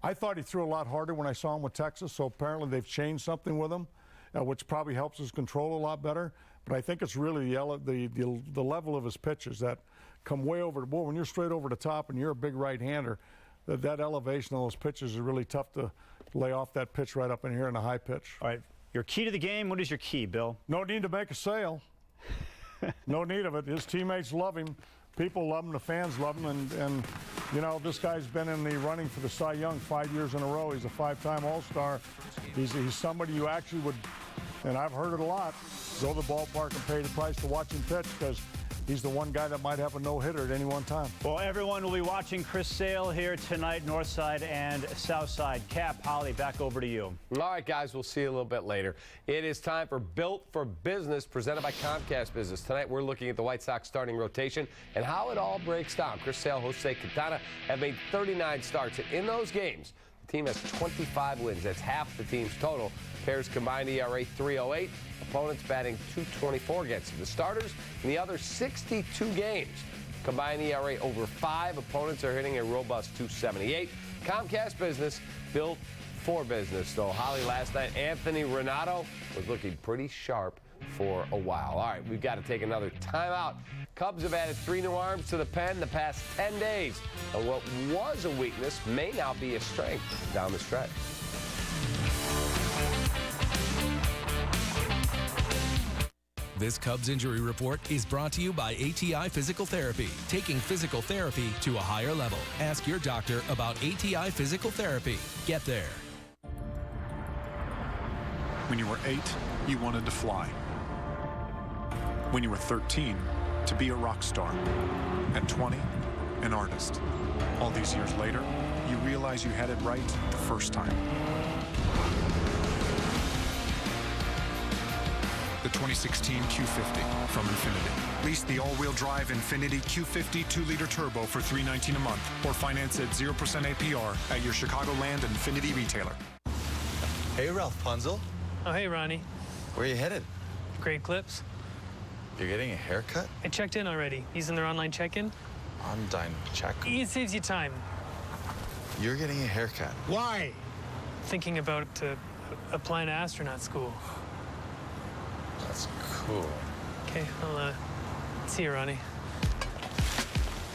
I thought he threw a lot harder when I saw him with Texas, so apparently they've changed something with him, which probably helps his control a lot better. But I think it's really the level of his pitches that come way over the ball. When you're straight over the top and you're a big right-hander, that elevation of those pitches is really tough to lay off that pitch right up in here in a high pitch. All right, your key to the game, what is your key, Bill? No need to make a sale. No need of it. His teammates love him. People love him. The fans love him. And you know, this guy's been in the running for the Cy Young 5 years in a row. He's a 5-time All-Star. He's somebody you actually would, and I've heard it a lot, go to the ballpark and pay the price to watch him pitch because he's the one guy that might have a no-hitter at any one time. Well, everyone will be watching Chris Sale here tonight, North Side and South Side. Cap, Holly, back over to you. All right, guys, we'll see you a little bit later. It is time for Built for Business, presented by Comcast Business. Tonight, we're looking at the White Sox starting rotation and how it all breaks down. Chris Sale, Jose Quintana have made 39 starts, and in those games, the team has 25 wins. That's half the team's total. Pairs combined ERA 3.08. Opponents batting 2.24 against them. The starters in the other 62 games combined ERA over 5. Opponents are hitting a robust 2.78. Comcast Business, built for business. So Holly, last night, Anthony Renato was looking pretty sharp for a while. All right, we've got to take another timeout. Cubs have added 3 new arms to the pen the past 10 days. And what was a weakness may now be a strength down the stretch. This Cubs injury report is brought to you by ATI Physical Therapy, taking physical therapy to a higher level. Ask your doctor about ATI Physical Therapy. Get there. When you were 8, you wanted to fly. When you were 13, to be a rock star. At 20, an artist. All these years later, you realize you had it right the first time. The 2016 Q50 from Infiniti. Lease the all-wheel drive Infiniti Q50 2-liter turbo for $319 a month, or finance at 0% APR at your Chicagoland Infiniti retailer. Hey, Ralph Punzel. Oh, hey, Ronnie. Where are you headed? Great Clips. You're getting a haircut? I checked in already. Using their online check-in. Online check? It saves you time. You're getting a haircut. Why? Thinking about applying to astronaut school. That's cool. Okay, I'll see you, Ronnie.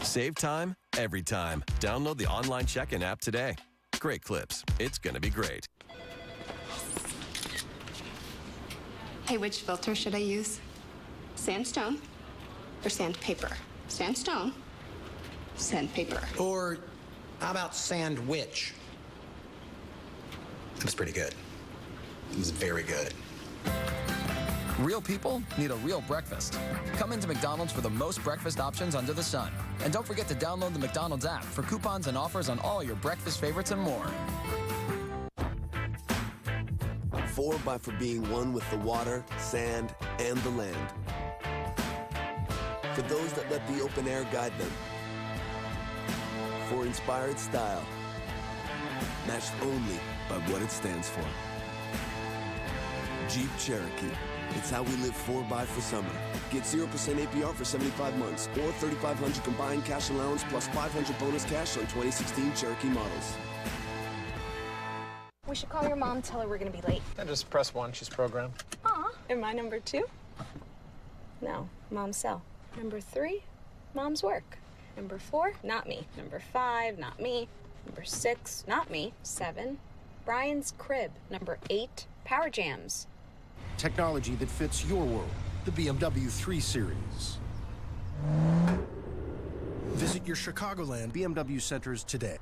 Save time every time. Download the online check-in app today. Great Clips. It's going to be great. Hey, which filter should I use? Sandstone or sandpaper? Sandstone, sandpaper. Or how about sandwich? It was pretty good. It was very good. Real people need a real breakfast. Come into McDonald's for the most breakfast options under the sun. And don't forget to download the McDonald's app for coupons and offers on all your breakfast favorites and more. 4x for being one with the water, sand, and the land. For those that let the open air guide them. For inspired style, matched only by what it stands for. Jeep Cherokee. It's how we live 4x for summer. Get 0% APR for 75 months or $3,500 combined cash allowance plus $500 bonus cash on 2016 Cherokee models. We should call your mom, tell her we're gonna be late. Then just press 1, she's programmed. Aw, am I number 2? No, mom's cell. Number 3, mom's work. Number 4, not me. Number 5, not me. Number 6, not me. 7, Brian's crib. Number 8, Power Jams. Technology that fits your world. The BMW 3 Series. Visit your Chicagoland BMW centers today.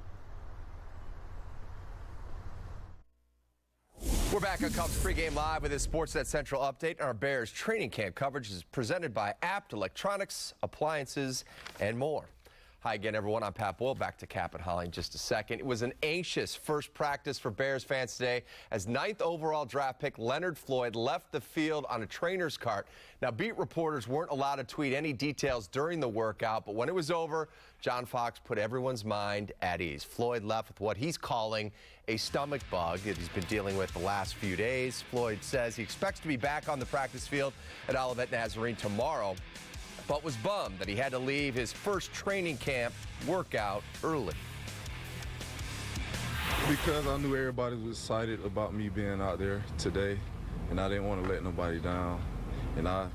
We're back on Cubs Pregame Live with this Sportsnet Central update. Our Bears training camp coverage is presented by Apt Electronics, Appliances, and more. Hi again, everyone. I'm Pat Boyle. Back to Cap and Holly in just a second. It was an anxious first practice for Bears fans today as 9th overall draft pick Leonard Floyd left the field on a trainer's cart. Now, beat reporters weren't allowed to tweet any details during the workout, but when it was over, John Fox put everyone's mind at ease. Floyd left with what he's calling a stomach bug that he's been dealing with the last few days. Floyd says he expects to be back on the practice field at Olivet Nazarene tomorrow, but was bummed that he had to leave his first training camp workout early. Because I knew everybody was excited about me being out there today, and I didn't want to let nobody down. And I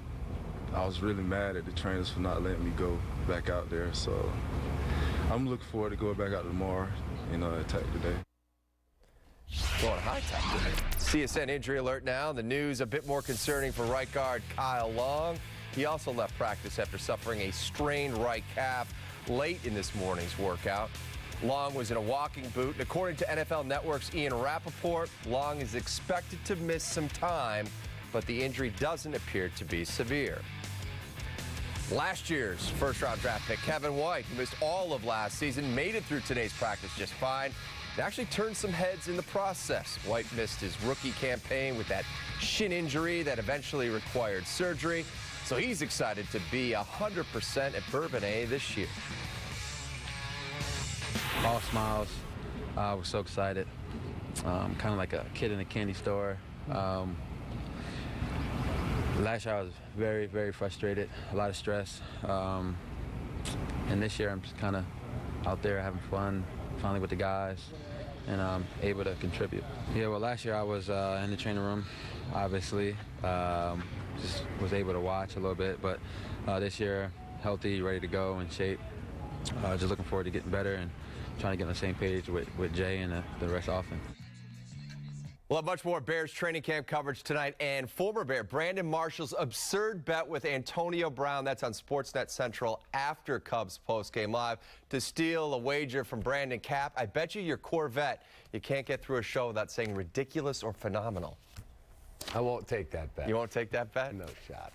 was really mad at the trainers for not letting me go back out there. So I'm looking forward to going back out tomorrow and attack today. Going high tech today. CSN injury alert now. The news a bit more concerning for right guard Kyle Long. He also left practice after suffering a strained right calf late in this morning's workout. Long was in a walking boot, and according to NFL Network's Ian Rappaport, Long is expected to miss some time, but the injury doesn't appear to be severe. Last year's first-round draft pick Kevin White, who missed all of last season, made it through today's practice just fine. It actually turned some heads in the process. White missed his rookie campaign with that shin injury that eventually required surgery. So he's excited to be 100% at Bourbonnais this year. All smiles. I was so excited. Kind of like a kid in a candy store. Last year I was very, very frustrated. A lot of stress. And this year I'm just kind of out there having fun, finally with the guys, and able to contribute. Yeah, well, last year I was in the training room, obviously. Just was able to watch a little bit, but this year, healthy, ready to go, in shape. Just looking forward to getting better and trying to get on the same page with Jay and the rest of the offense. We'll have much more Bears training camp coverage tonight, and former Bear Brandon Marshall's absurd bet with Antonio Brown, that's on Sportsnet Central after Cubs postgame live, to steal a wager from Brandon Cap. I bet you your Corvette, you can't get through a show without saying ridiculous or phenomenal. I won't take that bet. You won't take that bet? No shot.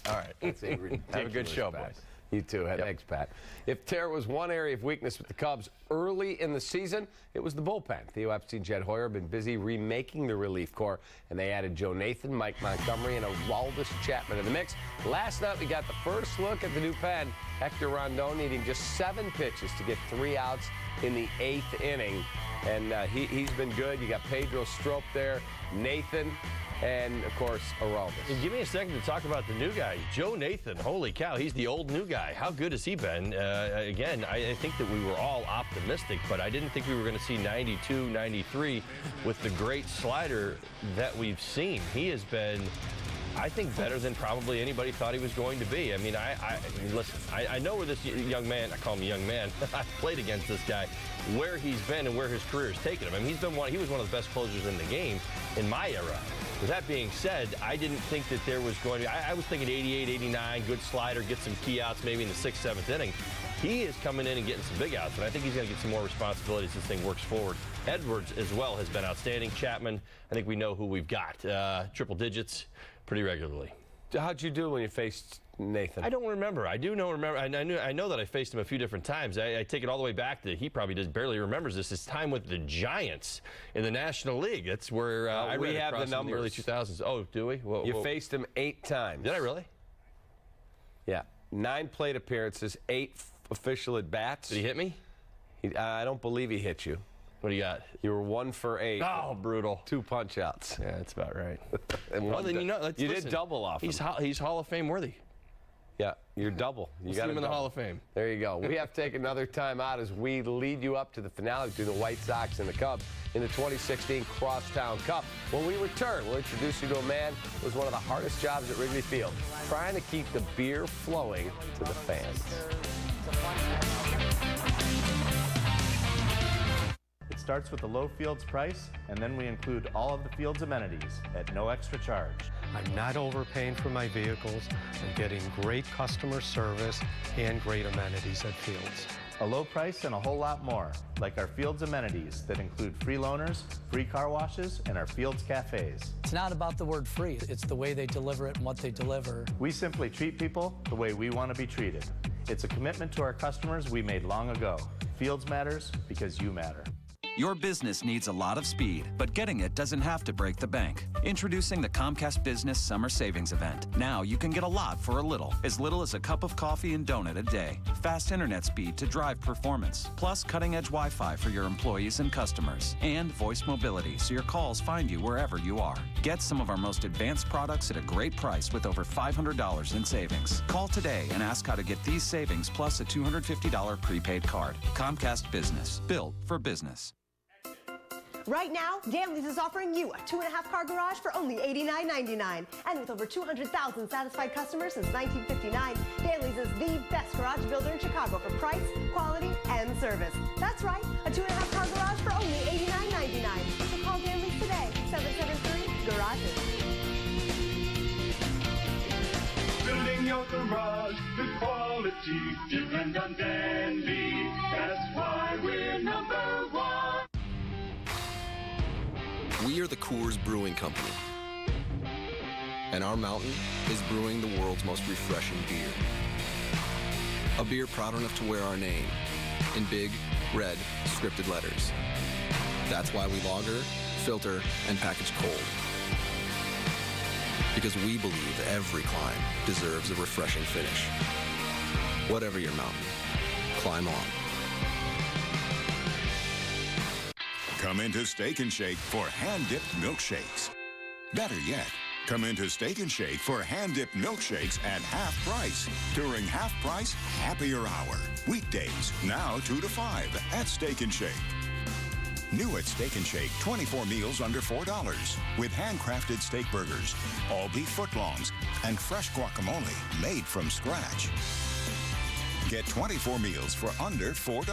All right. That's a ridiculous Have a good show, bet. boys. You too. Thanks, Pat. If there was one area of weakness with the Cubs early in the season, it was the bullpen. Theo Epstein, Jed Hoyer have been busy remaking the relief corps, and they added Joe Nathan, Mike Montgomery, and Aroldis Chapman in the mix. Last night, we got the first look at the new pen. Hector Rondon needing just 7 pitches to get 3 outs in the 8th inning, and he's been good. You got Pedro Strop there, Nathan, and, of course, Aroldis. And give me a second to talk about the new guy, Joe Nathan. Holy cow, he's the old new guy. How good has he been? Again, I think that we were all optimistic, but I didn't think we were going to see 92, 93 with the great slider that we've seen. He has been, I think, better than probably anybody thought he was going to be. I mean, listen, I know where this young man, I call him a young man, I've played against this guy, where he's been and where his career has taken him. I mean, he was one of the best closers in the game in my era. With that being said, I didn't think that there was going to be, I was thinking 88, 89, good slider, get some key outs maybe in the 6th, 7th inning. He is coming in and getting some big outs, but I think he's going to get some more responsibility as this thing works forward. Edwards, as well, has been outstanding. Chapman, I think we know who we've got. Triple digits pretty regularly. How'd you do when you faced Nathan? I don't remember. I know that I faced him a few different times. I take it all the way back to, he probably barely remembers this, his time with the Giants in the National League. That's where I we ran have the across him in the early numbers. 2000s. Oh, do we? You faced him 8 times. Did I really? Yeah. 9 plate appearances, 8 official at-bats. Did he hit me? I don't believe he hit you. What do you got? You were 1 for 8. Oh, brutal. 2 punch-outs. Yeah, that's about right. And well, then you did double off him. He's Hall of Fame worthy. Yeah, you're double. You We'll see him in the Hall of Fame. There you go. We have to take another time out as we lead you up to the finale between the White Sox and the Cubs in the 2016 Crosstown Cup. When we return, we'll introduce you to a man who was one of the hardest jobs at Wrigley Field, trying to keep the beer flowing to the fans. It starts with the low field's price, and then we include all of the field's amenities at no extra charge. I'm not overpaying for my vehicles. I'm getting great customer service and great amenities at Fields. A low price and a whole lot more, like our Fields amenities that include free loaners, free car washes, and our Fields cafes. It's not about the word free. It's the way they deliver it and what they deliver. We simply treat people the way we want to be treated. It's a commitment to our customers we made long ago. Fields matters because you matter. Your business needs a lot of speed, but getting it doesn't have to break the bank. Introducing the Comcast Business Summer Savings Event. Now you can get a lot for a little as a cup of coffee and donut a day. Fast internet speed to drive performance, plus cutting-edge Wi-Fi for your employees and customers, and voice mobility so your calls find you wherever you are. Get some of our most advanced products at a great price with over $500 in savings. Call today and ask how to get these savings plus a $250 prepaid card. Comcast Business, built for business. Right now, Daly's is offering you a 2.5-car garage for only $89.99. And with over 200,000 satisfied customers since 1959, Daly's is the best garage builder in Chicago for price, quality, and service. That's right, a 2.5-car garage for only $89.99. So call Daly's today, 773-GARAGES. Building your garage with quality, depend on Danby. That's why we're number 1. We are the Coors Brewing Company, and our mountain is brewing the world's most refreshing beer. A beer proud enough to wear our name in big, red, scripted letters. That's why we lager, filter, and package cold. Because we believe every climb deserves a refreshing finish. Whatever your mountain, climb on. Come into Steak and Shake for hand-dipped milkshakes. Better yet, come into Steak and Shake for hand-dipped milkshakes at half price during Half Price Happier Hour. Weekdays, now 2 to 5 at Steak and Shake. New at Steak and Shake, 24 meals under $4 with handcrafted steak burgers, all beef footlongs, and fresh guacamole made from scratch. Get 24 meals for under $4.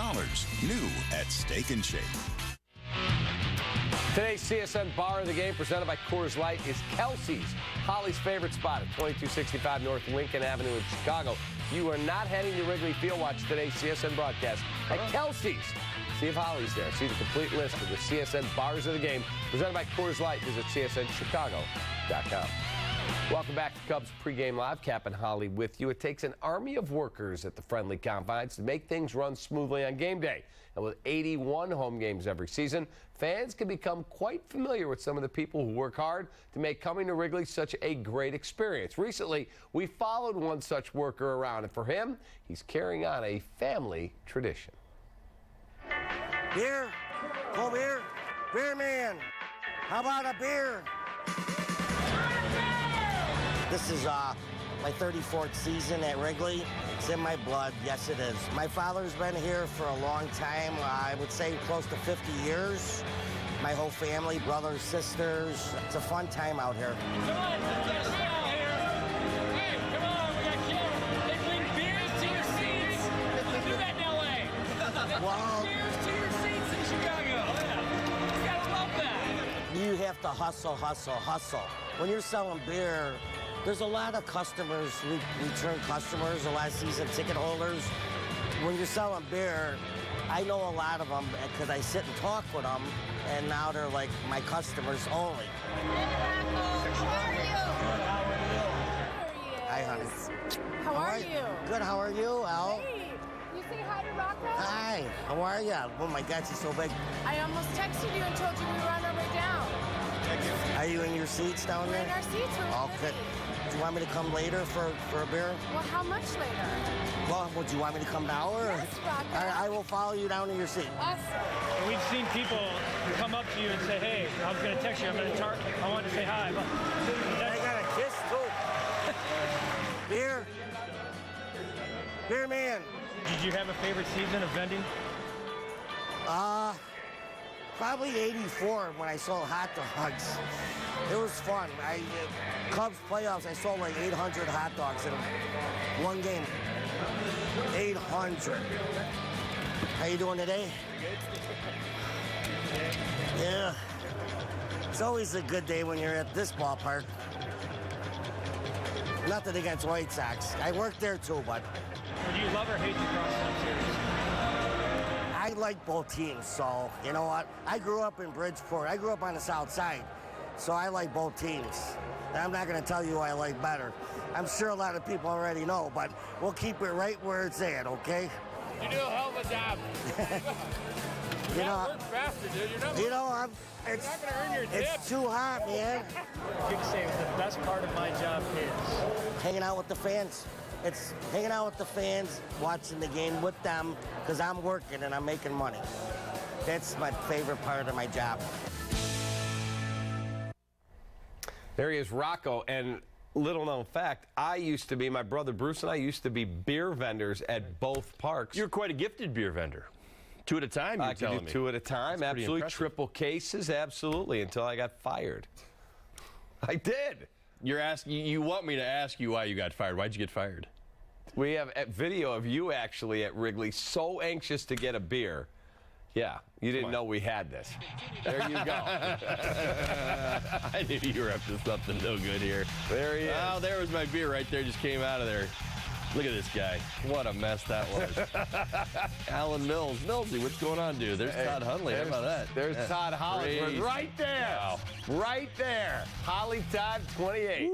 New at Steak and Shake. Today's CSN Bar of the Game, presented by Coors Light, is Kelsey's, Holly's favorite spot at 2265 North Lincoln Avenue in Chicago. If you are not heading to Wrigley Field, watch today's CSN broadcast at Kelsey's. See if Holly's there. See the complete list of the CSN Bars of the Game, presented by Coors Light. Visit csnchicago.com. Welcome back to Cubs Pregame Live. Cap and Holly with you. It takes an army of workers at the friendly confines to make things run smoothly on game day. And with 81 home games every season, fans can become quite familiar with some of the people who work hard to make coming to Wrigley such a great experience. Recently, we followed one such worker around, and for him, he's carrying on a family tradition. Beer? Cold beer? Beer man. How about a beer? This is my 34th season at Wrigley. It's in my blood. Yes, it is. My father's been here for a long time. I would say close to 50 years. My whole family, brothers, sisters. It's a fun time out here. Come on, let's get out here. Hey, come on, we got killed. They bring beers to your seats. They do that in L.A. Wow. Cheers to your seats in Chicago. Yeah. You gotta love that. You have to hustle, hustle, hustle. When you're selling beer, there's a lot of customers, return customers, a lot of season ticket holders. when you're selling beer, I know a lot of them because I sit and talk with them, and now they're like my customers only. Hi, honey. How are you? Good. How are you, Al? Hey, you say hi to Rocco? Hi. How are you? Oh my God, she's so big. I almost texted you and told you we were on our way down. Are you in your seats down there? We're in our seats. We're okay. Do you want me to come later for a beer? Well, how much later? Well, would you want me to come now? Or? Yes, Rocco. All right, I will follow you down to your seat. Awesome. We've seen people come up to you and say, hey, I was going to text you. I wanted to say hi. I got a kiss, too. Beer. Beer man. Did you have a favorite season of vending? Probably 84 when I sold hot dogs. It was fun. Cubs playoffs, I sold like 800 hot dogs in one game. 800. How you doing today? Yeah. It's always a good day when you're at this ballpark. Nothing against White Sox. I work there too, but... Do you love or hate the Cross-Town Series? I like both teams, so you know what? I grew up in Bridgeport. I grew up on the south side, so I like both teams. And I'm not going to tell you who I like better. I'm sure a lot of people already know, but we'll keep it right where it's at, okay? You do a hell of a job. You know, work faster, dude. You're not, you know, you're not going to earn your tip. It's too hot, man. You can say the best part of my job is hanging out with the fans. It's hanging out with the fans, watching the game with them, because I'm working and I'm making money. That's my favorite part of my job. There he is, Rocco. And little known fact, my brother Bruce and I used to be beer vendors at both parks. You're quite a gifted beer vendor. 2 at a time, you're telling me. I could do 2 at a time, That's absolutely. impressive. Triple cases, absolutely, until I got fired. I did. You want me to ask you why you got fired. Why'd you get fired? We have a video of you actually at Wrigley, so anxious to get a beer. Yeah, you didn't know we had this. There you go. I knew you were up to something no good here. There he is. Oh, there was my beer right there. Just came out of there. Look at this guy. What a mess that was. Alan Mills. Millsy, what's going on, dude? There's Todd Hundley. How about that? There's Todd Hollingsworth right there. Wow. Right there. Holly Todd, 28.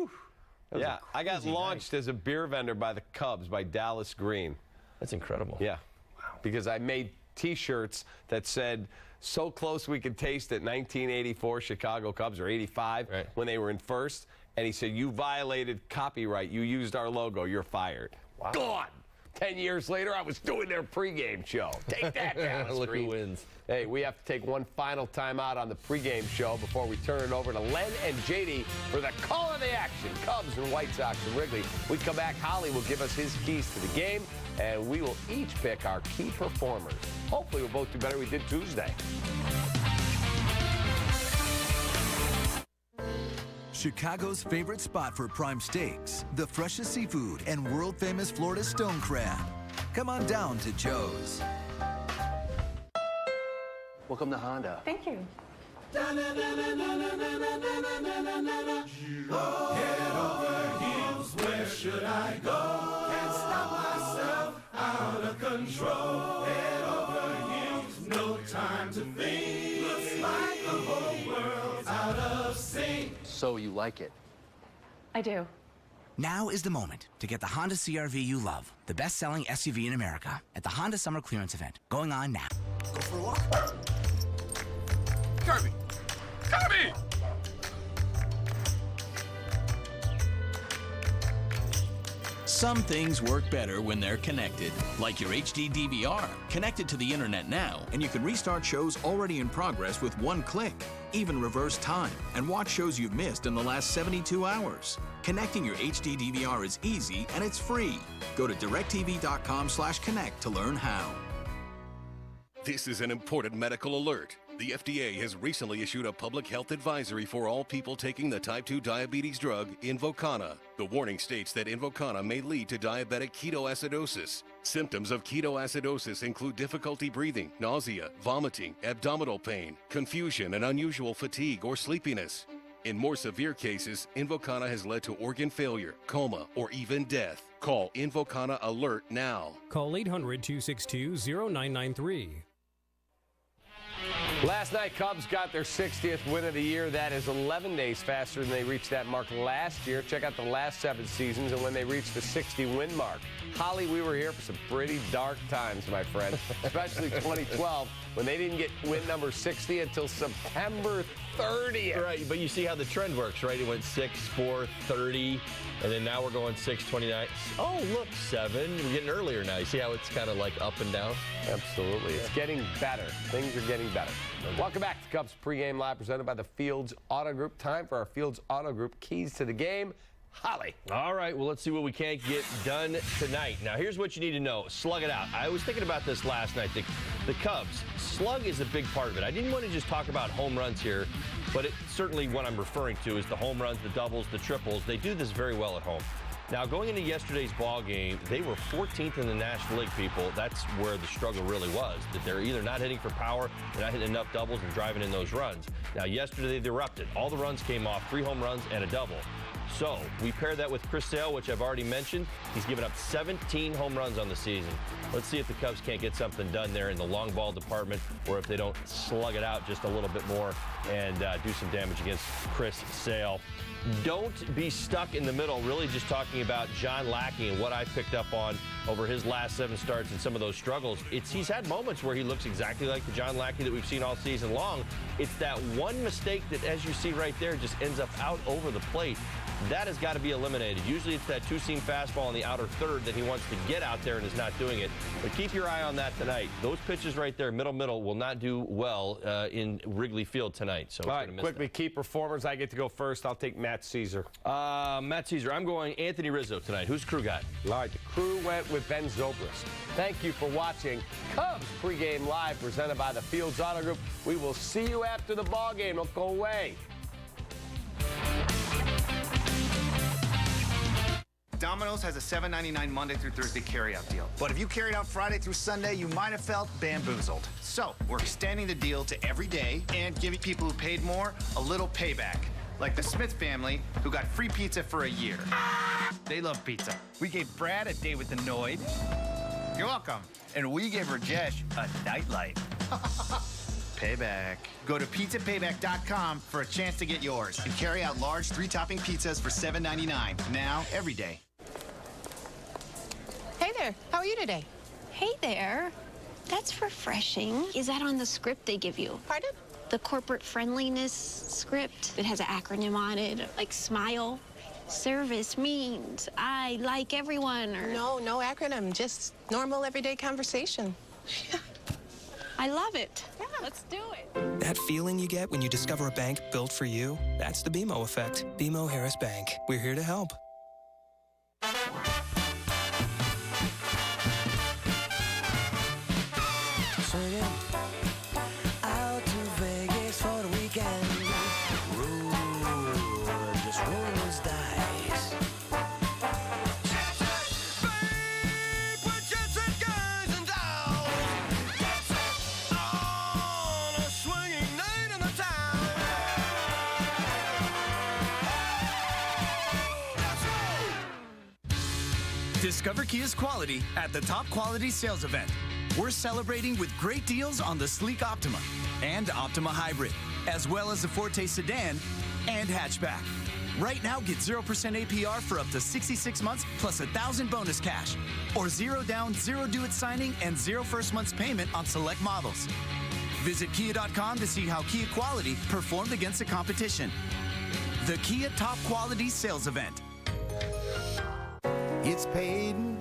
Yeah, I got launched as a beer vendor by the Cubs, by Dallas Green. That's incredible. Yeah. Wow. Because I made T-shirts that said, so close we could taste it, 1984 Chicago Cubs, or 85, when they were in first. And he said, you violated copyright. You used our logo. You're fired. Wow. Gone. 10 years later, I was doing their pregame show. Take that, Dallas Look Green. who wins. Hey, we have to take one final time out on the pregame show before we turn it over to Len and JD for the call of the action. Cubs and White Sox and Wrigley. We come back, Holly will give us his keys to the game, and we will each pick our key performers. Hopefully we'll both do better than we did Tuesday. Chicago's favorite spot for prime steaks, the freshest seafood, and world-famous Florida stone crab. Come on down to Joe's. Welcome to Honda. Thank you. Head over heels, where should I go? Can't stop myself, out of control. Head over heels, no time to think. Looks like the whole world's out of sync. So you like it? I do. Now is the moment to get the Honda CR-V you love, the best-selling SUV in America, at the Honda Summer Clearance Event, going on now. Go for a walk. Kirby! Kirby! Some things work better when they're connected, like your HD DVR, connected to the internet now, and you can restart shows already in progress with one click, even reverse time, and watch shows you've missed in the last 72 hours. Connecting your HD DVR is easy and it's free. Go to directtv.com/connect to learn how. This is an important medical alert. The FDA has recently issued a public health advisory for all people taking the type 2 diabetes drug Invokana. The warning states that Invokana may lead to diabetic ketoacidosis. Symptoms of ketoacidosis include difficulty breathing, nausea, vomiting, abdominal pain, confusion, and unusual fatigue or sleepiness. In more severe cases, Invokana has led to organ failure, coma, or even death. Call Invocana Alert now. Call 800-262-0993. Last night, Cubs got their 60th win of the year. That is 11 days faster than they reached that mark last year. Check out the last 7 seasons and when they reached the 60-win mark. Holly, we were here for some pretty dark times, my friend, especially 2012 when they didn't get win number 60 until September 30th. Right, but you see how the trend works, right? It went 6, 4, 30, and then now we're going 6, 29. Oh, look, 7. We're getting earlier now. You see how it's kind of like up and down? Absolutely. It's getting better. Things are getting better. Welcome back to Cubs Pregame Live, presented by the Fields Auto Group. Time for our Fields Auto Group keys to the game. Holly. All right, well, let's see what we can't get done tonight. Now, here's what you need to know. Slug it out. I was thinking about this last night. The Cubs, slug is a big part of it. I didn't want to just talk about home runs here, but certainly what I'm referring to is the home runs, the doubles, the triples. They do this very well at home. Now, going into yesterday's ball game, they were 14th in the National League, people. That's where the struggle really was, that they're either not hitting for power, they're not hitting enough doubles and driving in those runs. Now, yesterday they erupted. All the runs came off, 3 home runs and a double. So we pair that with Chris Sale, which I've already mentioned. He's given up 17 home runs on the season. Let's see if the Cubs can't get something done there in the long ball department, or if they don't slug it out just a little bit more and do some damage against Chris Sale. Don't be stuck in the middle, really just talking about John Lackey and what I picked up on over his last 7 starts and some of those struggles. He's had moments where he looks exactly like the John Lackey that we've seen all season long. It's that one mistake that, as you see right there, just ends up out over the plate. That has got to be eliminated. Usually it's that two-seam fastball in the outer third that he wants to get out there and is not doing it. But keep your eye on that tonight. Those pitches right there, middle, will not do well in Wrigley Field tonight. So all right, quickly, key performers. I get to go first. I'll take Matt Caesar. Matt Caesar. I'm going Anthony Rizzo tonight. Who's crew got? All right, the crew went with Ben Zobrist. Thank you for watching Cubs Pregame Live, presented by the Fields Auto Group. We will see you after the ball game. Don't go away. Domino's has a $7.99 Monday through Thursday carryout deal. But if you carried out Friday through Sunday, you might have felt bamboozled. So we're extending the deal to every day and giving people who paid more a little payback. Like the Smith family, who got free pizza for a year. They love pizza. We gave Brad a day with the Noid. You're welcome. And we gave Rajesh a nightlight. Payback. Go to pizzapayback.com for a chance to get yours and carry out large 3-topping pizzas for $7.99 now, every day. Hey there, how are you today? Hey there. That's refreshing. Is that on the script they give you? Pardon? The corporate friendliness script that has an acronym on it, like SMILE. Service means I like everyone, or... No acronym, just normal everyday conversation. I love it. Yeah, let's do it. That feeling you get when you discover a bank built for you, that's the BMO effect. BMO Harris Bank. We're here to help. Swinging out to Vegas for the weekend. Roll, just roll those dice. Put jets and guys and dolls. On a swinging night in the town. Discover Kia's quality at the Top Quality Sales Event. We're celebrating with great deals on the sleek Optima and Optima Hybrid, as well as the Forte Sedan and Hatchback. Right now, get 0% APR for up to 66 months plus $1,000 bonus cash, or 0 down, 0 due at signing, and 0 first month's payment on select models. Visit Kia.com to see how Kia quality performed against the competition. The Kia Top Quality Sales Event. It's Peyton.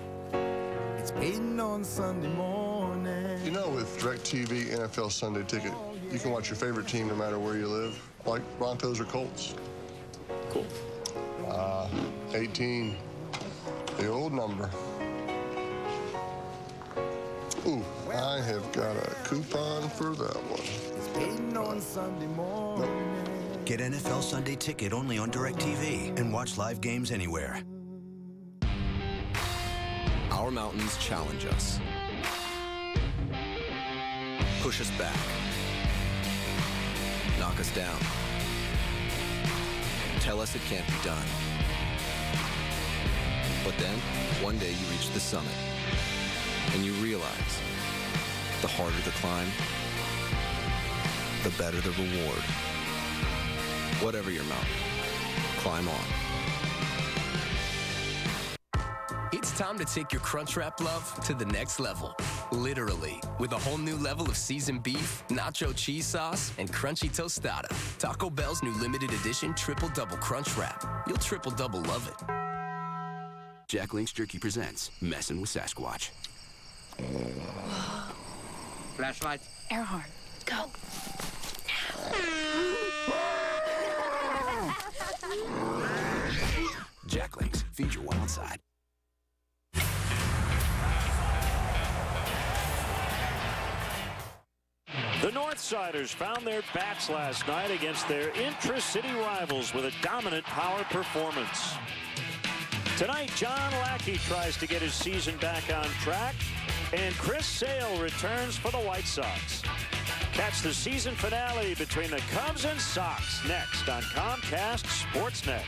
It's Peyton on Sunday morning. You know, with DirecTV NFL Sunday Ticket, you can watch your favorite team no matter where you live, like Broncos or Colts. Cool. 18, the old number. Ooh, I have got a coupon for that one. It's Peyton on Sunday morning. Get NFL Sunday Ticket only on DirecTV and watch live games anywhere. Our mountains challenge us. Push us back. Knock us down. Tell us it can't be done. But then, one day you reach the summit, and you realize the harder the climb, the better the reward. Whatever your mountain, climb on. It's time to take your Crunchwrap love to the next level. Literally, with a whole new level of seasoned beef, nacho cheese sauce, and crunchy tostada. Taco Bell's new limited edition Triple-Double Crunchwrap. You'll triple-double love it. Jack Link's Jerky presents Messin' with Sasquatch. Flashlight. Air horn. Go. Jack Link's, feed your wild side. The Northsiders found their bats last night against their intra-city rivals with a dominant power performance. Tonight, John Lackey tries to get his season back on track, and Chris Sale returns for the White Sox. Catch the season finale between the Cubs and Sox next on Comcast Sportsnet.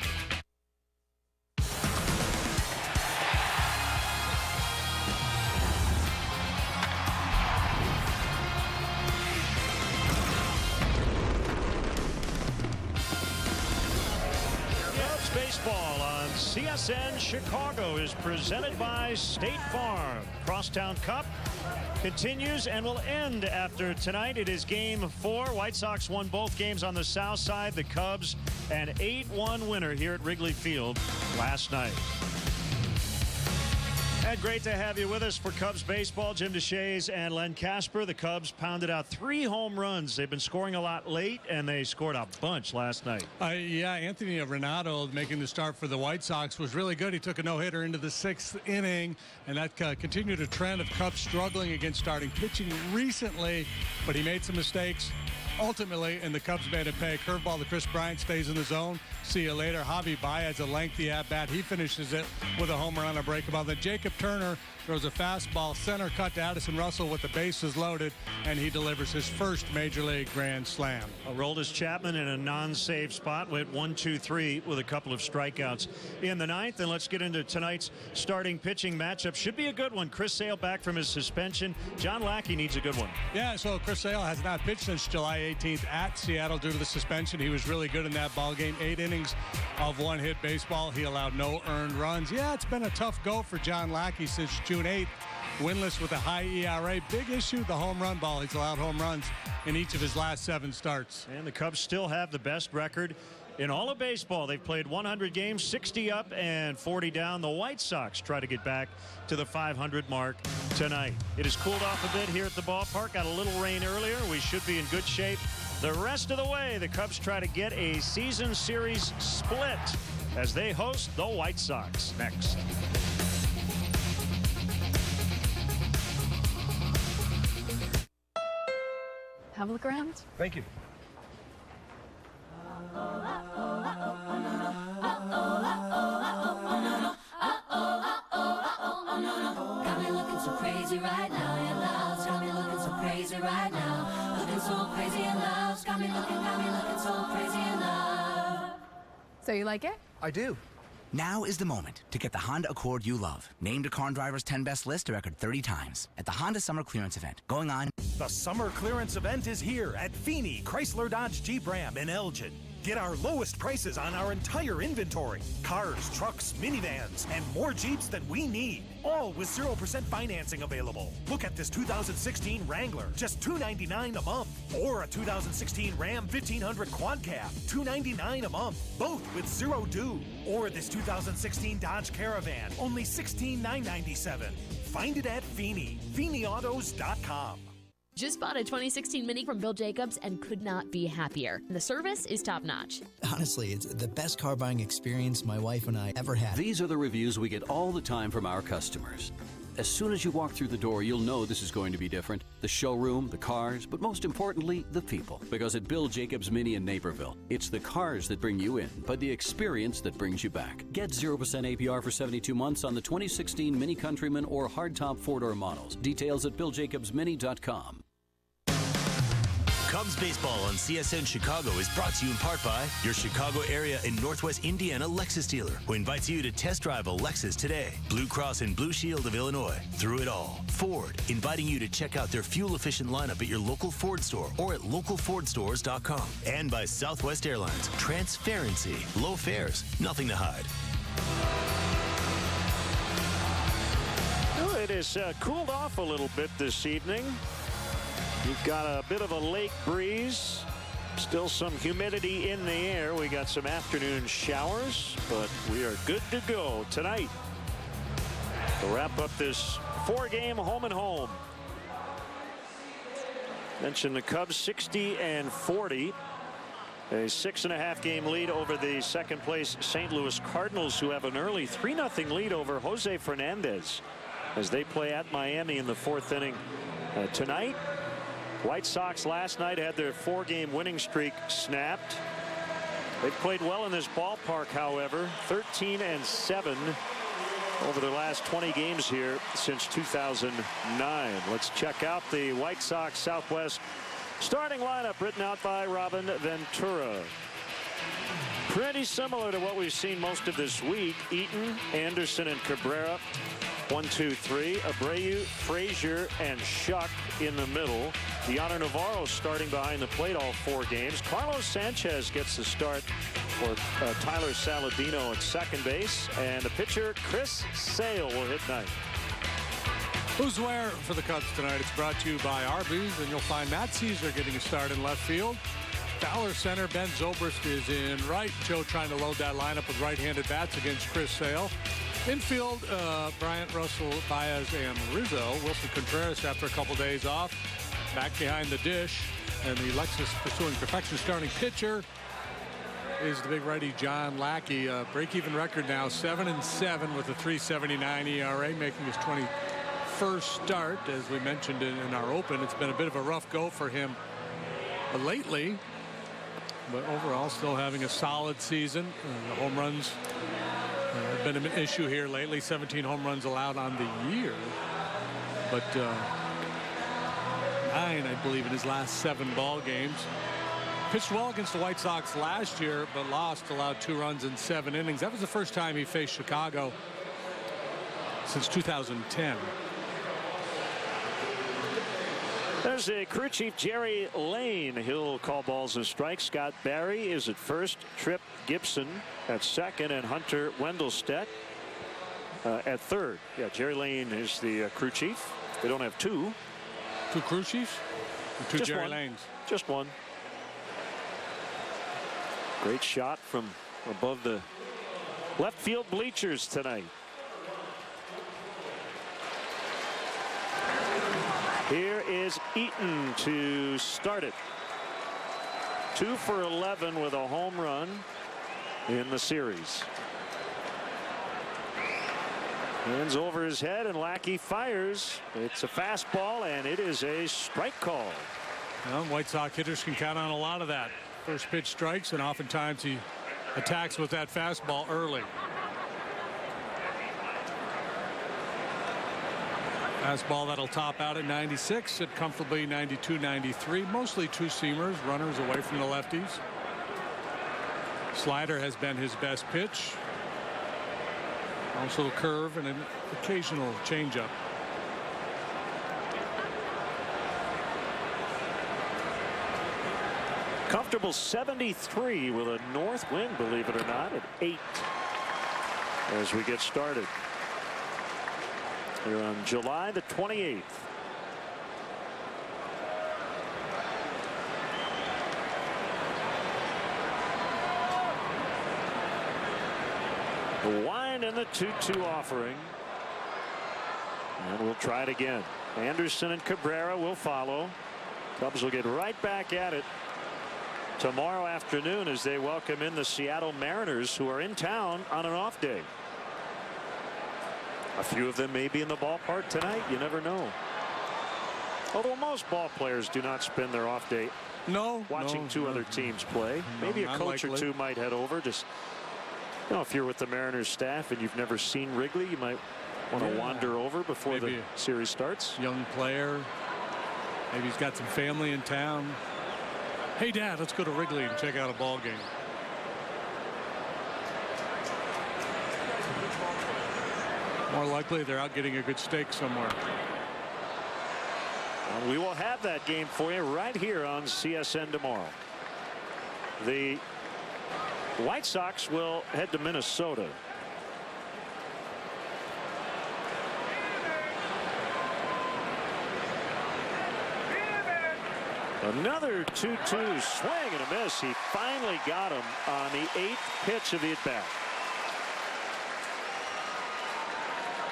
Baseball on CSN Chicago is presented by State Farm. Crosstown Cup continues and will end after tonight. It is Game 4. White Sox won both games on the south side. The Cubs an 8-1 winner here at Wrigley Field last night. And great to have you with us for Cubs baseball. Jim DeShays and Len Casper. The Cubs pounded out 3 home runs. They've been scoring a lot late, and they scored a bunch last night. Yeah, Anthony Renato making the start for the White Sox was really good. He took a no-hitter into the 6th inning, and that continued a trend of Cubs struggling against starting pitching recently, but he made some mistakes. Ultimately, and the Cubs made it pay. Curveball to Chris Bryant, stays in the zone. See you later. Javi Baez, a lengthy at-bat. He finishes it with a homer on a breakable. Then Jacob Turner throws a fastball center cut to Addison Russell with the bases loaded, and he delivers his first Major League Grand Slam. Aroldis Chapman in a non-save spot went 1-2-3 with a couple of strikeouts in the 9th. And let's get into tonight's starting pitching matchup. Should be a good one. Chris Sale back from his suspension. John Lackey needs a good one. Yeah, so Chris Sale has not pitched since July 18th at Seattle due to the suspension. He was really good in that ball game. 8 innings of one-hit baseball. He allowed no earned runs. Yeah, it's been a tough go for John Lackey since June 8th. Winless with a high ERA. Big issue, the home run ball. He's allowed home runs in each of his last 7 starts. And the Cubs still have the best record in all of baseball. They've played 100 games, 60 up and 40 down. The White Sox try to get back to the 500 mark tonight. It has cooled off a bit here at the ballpark. Got a little rain earlier. We should be in good shape the rest of the way. The Cubs try to get a season series split as they host the White Sox next. Have a look around. Thank you. Got me looking so crazy right now, in love. Got me looking so crazy right now. Looking so crazy in love. Got me looking so crazy in love. So you like it? I do. Now is the moment to get the Honda Accord you love. Named a Car Driver's 10 Best list a record 30 times at the Honda Summer Clearance Event going on. The Summer Clearance Event is here at Feeney Chrysler Dodge Jeep Ram in Elgin. Get our lowest prices on our entire inventory. Cars, trucks, minivans, and more Jeeps than we need. All with 0% financing available. Look at this 2016 Wrangler, just $299 a month. Or a 2016 Ram 1500 Quad Cab, $299 a month. Both with zero due. Or this 2016 Dodge Caravan, only $16,997. Find it at Feeney, FeeneyAutos.com. Just bought a 2016 Mini from Bill Jacobs and could not be happier. The service is top-notch. Honestly, it's the best car buying experience my wife and I ever had. These are the reviews we get all the time from our customers. As soon as you walk through the door, you'll know this is going to be different. The showroom, the cars, but most importantly, the people. Because at Bill Jacobs Mini in Naperville, it's the cars that bring you in, but the experience that brings you back. Get 0% APR for 72 months on the 2016 Mini Countryman or hardtop 4-door models. Details at BillJacobsMini.com. Cubs baseball on CSN Chicago is brought to you in part by your Chicago area and Northwest Indiana Lexus dealer, who invites you to test drive a Lexus today. Blue Cross and Blue Shield of Illinois. Through it all. Ford, inviting you to check out their fuel-efficient lineup at your local Ford store or at localfordstores.com. And by Southwest Airlines. Transparency. Low fares. Nothing to hide. Well, it is cooled off a little bit this evening. You've got a bit of a lake breeze. Still some humidity in the air. We got some afternoon showers, but we are good to go tonight to wrap up this 4-game home and home. Mentioned the Cubs 60-40. A 6.5 game lead over the second place St. Louis Cardinals, who have an early 3-0 lead over Jose Fernandez as they play at Miami in the 4th inning tonight. White Sox last night had their 4-game winning streak snapped. They've played well in this ballpark, however. 13-7 over their last 20 games here since 2009. Let's check out the White Sox Southwest starting lineup written out by Robin Ventura. Pretty similar to what we've seen most of this week. Eaton, Anderson, and Cabrera. 1, 2, 3. Abreu, Frazier, and Schuck in the middle. Deanna Navarro starting behind the plate all 4 games. Carlos Sanchez gets the start for Tyler Saladino at second base. And the pitcher, Chris Sale, will hit ninth. Who's where for the Cubs tonight? It's brought to you by Arby's, and you'll find Matt Caesar getting a start in left field. Fowler center, Ben Zobrist is in right. Joe trying to load that lineup with right-handed bats against Chris Sale. Infield, Bryant, Russell, Baez, and Rizzo. Wilson Contreras, after a couple days off, back behind the dish. And the Lexus pursuing perfection starting pitcher is the big righty John Lackey. Break-even record now, 7-7 with a 3.79 ERA, making his 21st start. As we mentioned in our open, it's been a bit of a rough go for him lately. But overall, still having a solid season. The home runs have been an issue here lately. 17 home runs allowed on the year. But 9, I believe, in his last 7 ball games. Pitched well against the White Sox last year, but lost, allowed 2 runs in 7 innings. That was the first time he faced Chicago since 2010. There's a crew chief, Jerry Lane. He'll call balls and strikes. Scott Barry is at first. Tripp Gibson at second, and Hunter Wendelstedt at third. Yeah, Jerry Lane is the crew chief. They don't have 2. 2 crew chiefs? Or 2 Just Jerry one. Lanes? Just one. Great shot from above the left field bleachers tonight. Here is Eaton to start it. 2 for 11 with a home run in the series. Hands over his head, and Lackey fires. It's a fastball, and it is a strike call. Well, White Sox hitters can count on a lot of that. First pitch strikes, and oftentimes he attacks with that fastball early. Fastball that'll top out at 96, at comfortably 92, 93. Mostly 2-seamers, runners away from the lefties. Slider has been his best pitch. Also a curve and an occasional changeup. Comfortable 73 with a north wind, believe it or not, at 8 as we get started here on July the 28th. The wind and the 2-2 offering. And we'll try it again. Anderson and Cabrera will follow. Cubs will get right back at it tomorrow afternoon as they welcome in the Seattle Mariners, who are in town on an off day. A few of them may be in the ballpark tonight. You never know. Although most ball players do not spend their off day watching two other teams play. Maybe a coach or two might head over. Just, you know, if you're with the Mariners staff and you've never seen Wrigley, you might want to wander over before the series starts. Young player. Maybe he's got some family in town. Hey, Dad, let's go to Wrigley and check out a ball game. More likely they're out getting a good steak somewhere. Well, we will have that game for you right here on CSN tomorrow. The White Sox will head to Minnesota. Another 2-2 swing and a miss. He finally got him on the 8th pitch of the at-bat.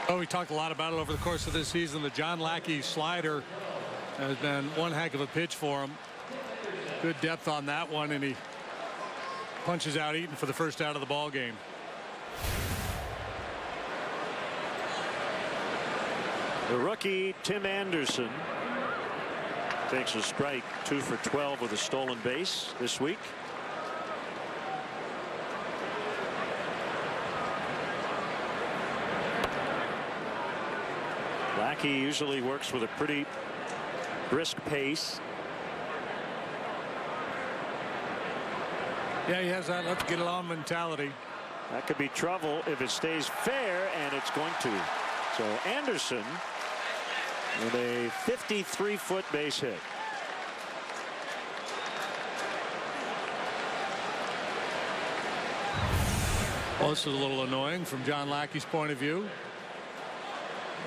Oh, we talked a lot about it over the course of this season. The John Lackey slider has been one heck of a pitch for him. Good depth on that one, and he punches out Eaton for the first out of the ball game. The rookie Tim Anderson takes a strike, 2 for 12 with a stolen base this week. Lackey usually works with a pretty brisk pace. Yeah, he has that let's get along mentality. That could be trouble if it stays fair, and it's going to. So Anderson with a 53-foot base hit. Well, this is a little annoying from John Lackey's point of view.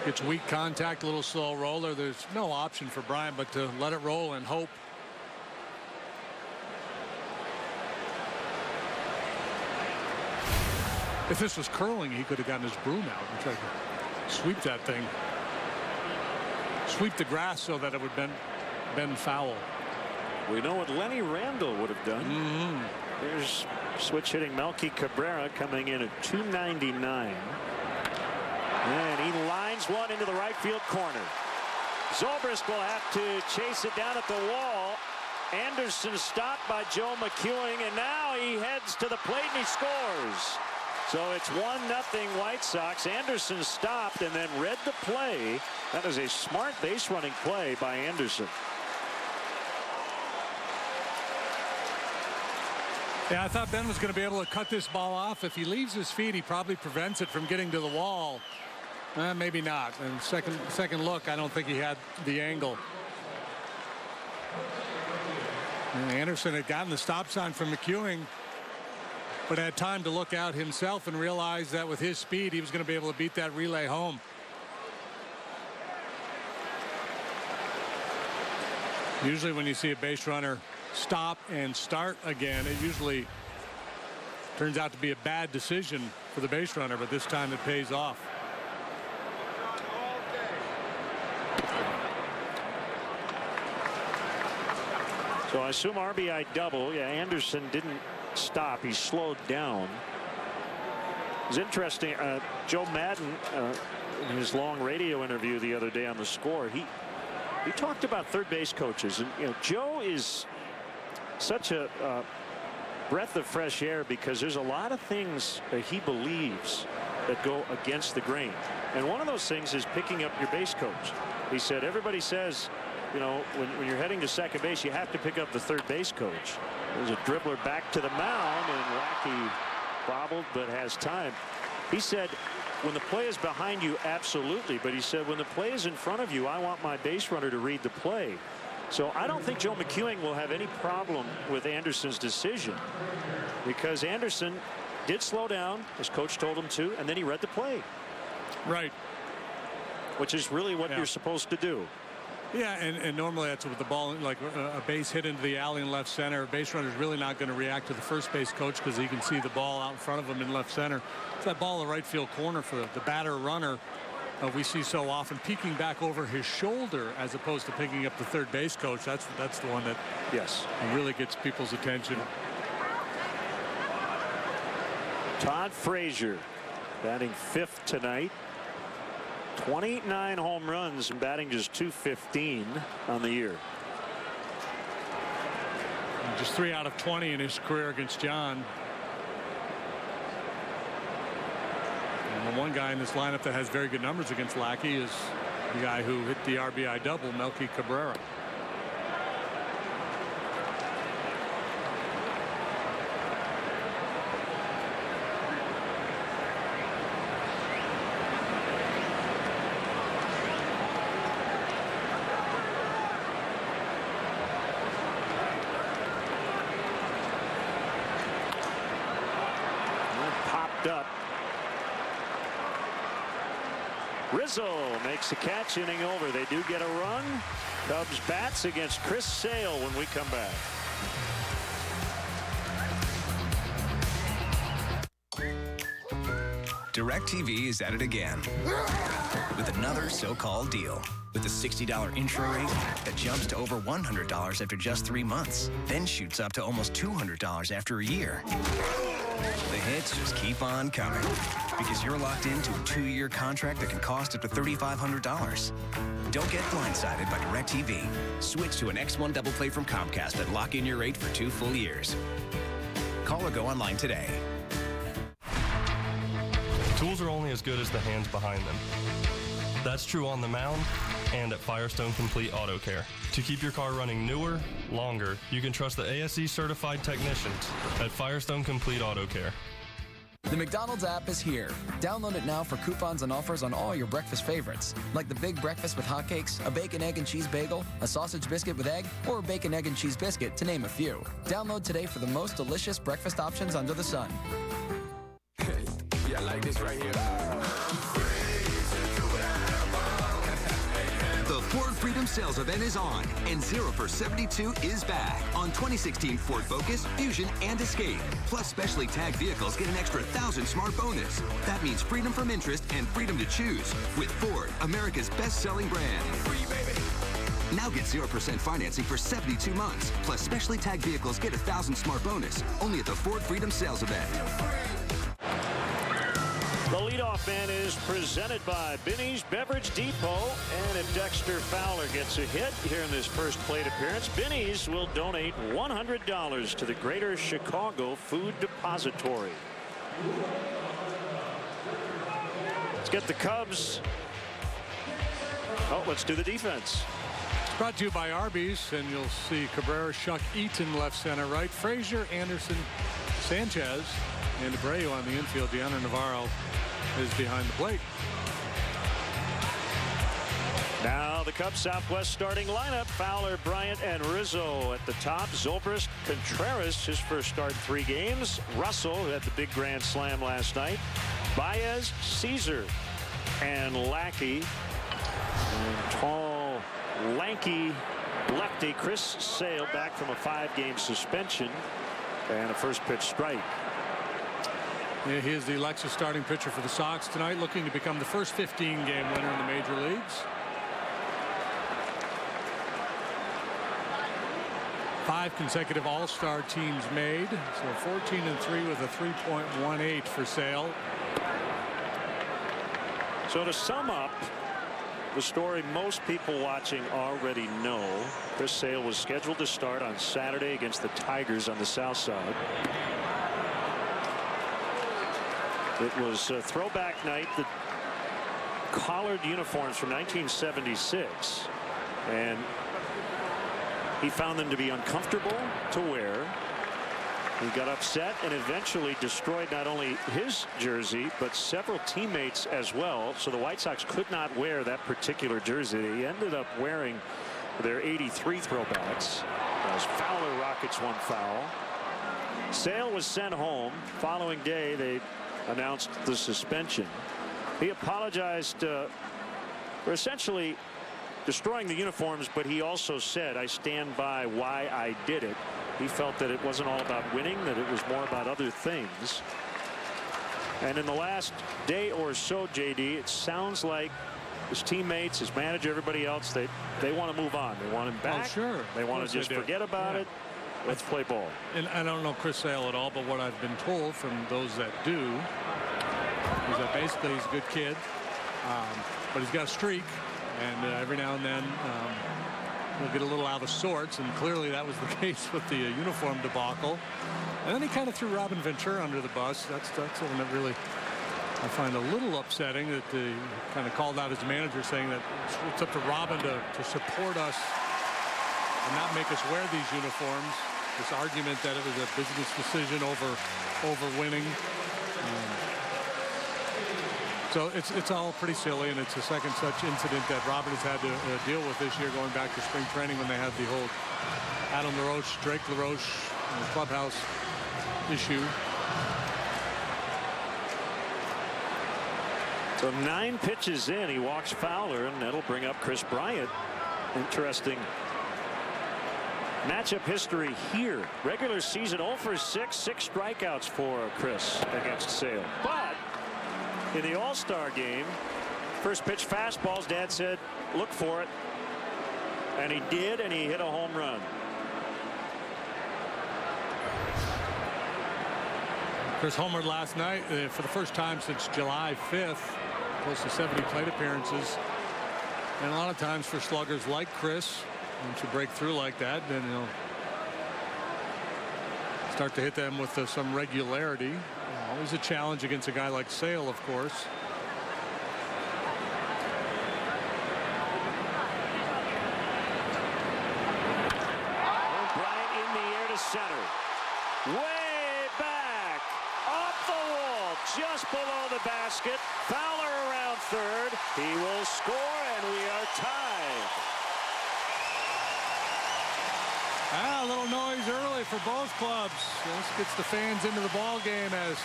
Gets weak contact, a little slow roller. There's no option for Bryant but to let it roll and hope. If this was curling, he could have gotten his broom out and tried to sweep that thing. Sweep the grass so that it would bend foul. We know what Lenny Randall would have done. There's switch hitting Melky Cabrera coming in at 299. And he lines one into the right field corner. Zobrist will have to chase it down at the wall. Anderson stopped by Joe McEwing, and now he heads to the plate and he scores. So it's 1-0 White Sox. Anderson stopped and then read the play. That is a smart base running play by Anderson. Yeah, I thought Ben was going to be able to cut this ball off. If he leaves his feet, he probably prevents it from getting to the wall. Maybe not. And second look, I don't think he had the angle. And Anderson had gotten the stop sign from McEwing, but had time to look out himself and realize that with his speed, he was going to be able to beat that relay home. Usually when you see a base runner stop and start again, it usually turns out to be a bad decision for the base runner, but this time it pays off. So I assume RBI double. Yeah, Anderson didn't stop. He slowed down. It's interesting. Joe Madden, in his long radio interview the other day on The Score, he talked about third base coaches. And Joe is such a breath of fresh air because there's a lot of things that he believes that go against the grain. And one of those things is picking up your base coach. He said everybody says, you know, when you're heading to second base, you have to pick up the third base coach. There's a dribbler back to the mound, and Lackey bobbled but has time. He said when the play is behind you, absolutely. But he said when the play is in front of you, I want my base runner to read the play. So I don't think Joe McEwing will have any problem with Anderson's decision, because Anderson did slow down, as coach told him to, and then he read the play. Right. Which is really what you're supposed to do. Yeah, and normally that's with the ball, like a base hit into the alley in left center. A base runner is really not going to react to the first base coach because he can see the ball out in front of him in left center. It's that ball in the right field corner for the batter runner we see so often, peeking back over his shoulder as opposed to picking up the third base coach. That's the one that really gets people's attention. Todd Frazier batting 5th tonight. 29 home runs and batting just .215 on the year. And just 3 out of 20 in his career against John. And the one guy in this lineup that has very good numbers against Lackey is the guy who hit the RBI double, Melky Cabrera. Rizzo makes a catch, inning over. They do get a run. Cubs bats against Chris Sale when we come back. DirecTV is at it again with another so-called deal. With a $60 intro rate that jumps to over $100 after just 3 months, then shoots up to almost $200 after a year. The hits just keep on coming because you're locked into a 2-year contract that can cost up to $3,500. Don't get blindsided by DirecTV. Switch to an X1 double play from Comcast and lock in your rate for 2 full years. Call or go online today. Tools are only as good as the hands behind them. That's true on the mound and at Firestone Complete Auto Care. To keep your car running newer, longer, you can trust the ASE certified technicians at Firestone Complete Auto Care. The McDonald's app is here. Download it now for coupons and offers on all your breakfast favorites, like the Big Breakfast with hotcakes, a bacon, egg, and cheese bagel, a sausage biscuit with egg, or a bacon, egg, and cheese biscuit, to name a few. Download today for the most delicious breakfast options under the sun. Hey, yeah, I like this right here. The Ford Freedom Sales Event is on, and 0 for 72 is back on 2016 Ford Focus, Fusion, and Escape. Plus, specially tagged vehicles get an extra 1,000 smart bonus. That means freedom from interest and freedom to choose with Ford, America's best-selling brand. Free, baby. Now get 0% financing for 72 months. Plus, specially tagged vehicles get 1,000 smart bonus. Only at the Ford Freedom Sales Event. The leadoff man is presented by Binny's Beverage Depot, and if Dexter Fowler gets a hit here in this first plate appearance, Binny's will donate $100 to the Greater Chicago Food Depository. Let's get the Cubs. Oh, let's do the defense. It's brought to you by Arby's, and you'll see Cabrera, Shuck, Eaton left, center, right, Frazier, Anderson, Sanchez, and Abreu on the infield. Deanna Navarro is behind the plate. Now the Cubs Southwest starting lineup: Fowler, Bryant, and Rizzo at the top. Zobrist, Contreras, his first start in 3 games. Russell, who had the big grand slam last night. Baez, Caesar, and Lackey. And tall, lanky lefty Chris Sale back from a 5-game suspension and a first pitch strike. Yeah, he is the Lexus starting pitcher for the Sox tonight, looking to become the first 15-game winner in the major leagues. 5 consecutive All-Star teams made, so 14-3 with a 3.18 for Sale. So to sum up the story most people watching already know, Chris Sale was scheduled to start on Saturday against the Tigers on the south side. It was a throwback night, the collared uniforms from 1976, and he found them to be uncomfortable to wear. He got upset and eventually destroyed not only his jersey but several teammates as well. So the White Sox could not wear that particular jersey. They ended up wearing their 83 throwbacks as Fowler rockets one foul. Sale was sent home. Following day they announced the suspension. He apologized for essentially destroying the uniforms, but he also said, "I stand by why I did it." He felt that it wasn't all about winning, that it was more about other things. And in the last day or so, JD, it sounds like his teammates, his manager, everybody else, they want to move on. They want him back. Oh, sure. They want to just forget about it. Let's play ball. And I don't know Chris Sale at all, but what I've been told from those that do is that basically he's a good kid, but he's got a streak, and every now and then he'll get a little out of sorts, and clearly that was the case with the uniform debacle. And then he kind of threw Robin Ventura under the bus. That's something that really I find a little upsetting, that he kind of called out his manager, saying that it's up to Robin to support us and not make us wear these uniforms. This argument that it was a business decision over winning. So it's all pretty silly, and it's the second such incident that Robert has had to deal with this year, going back to spring training when they had the whole Adam LaRoche, Drake LaRoche clubhouse issue. So 9 pitches in, he walks Fowler, and that'll bring up Chris Bryant. Interesting matchup history here. Regular season 0 for 6 strikeouts for Chris against Sale. But in the All-Star game, first pitch fastballs, Dad said, look for it. And he did, and he hit a home run. Chris homered last night for the first time since July 5th. Close to 70 plate appearances. And a lot of times for sluggers like Chris, once you break through like that, then he'll start to hit them with some regularity. Always a challenge against a guy like Sale, of course. Bryant in the air to center. Way back. Off the wall. Just below the basket. Fowler around third. He will score, and we are tied. A little noise early for both clubs. This gets the fans into the ball game as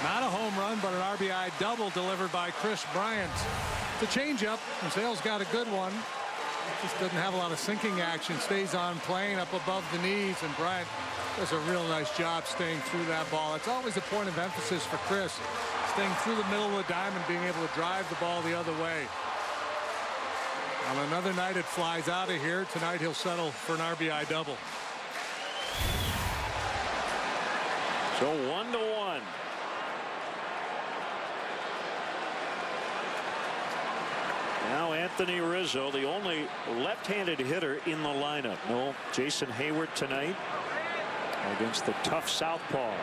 not a home run, but an RBI double delivered by Chris Bryant. The changeup, and Sale's got a good one. Just doesn't have a lot of sinking action. Stays on plane up above the knees, and Bryant does a real nice job staying through that ball. It's always a point of emphasis for Chris, staying through the middle of the diamond, being able to drive the ball the other way. On another night, it flies out of here. Tonight, he'll settle for an RBI double. So 1-1. Now Anthony Rizzo, the only left-handed hitter in the lineup. No Jason Hayward tonight against the tough southpaw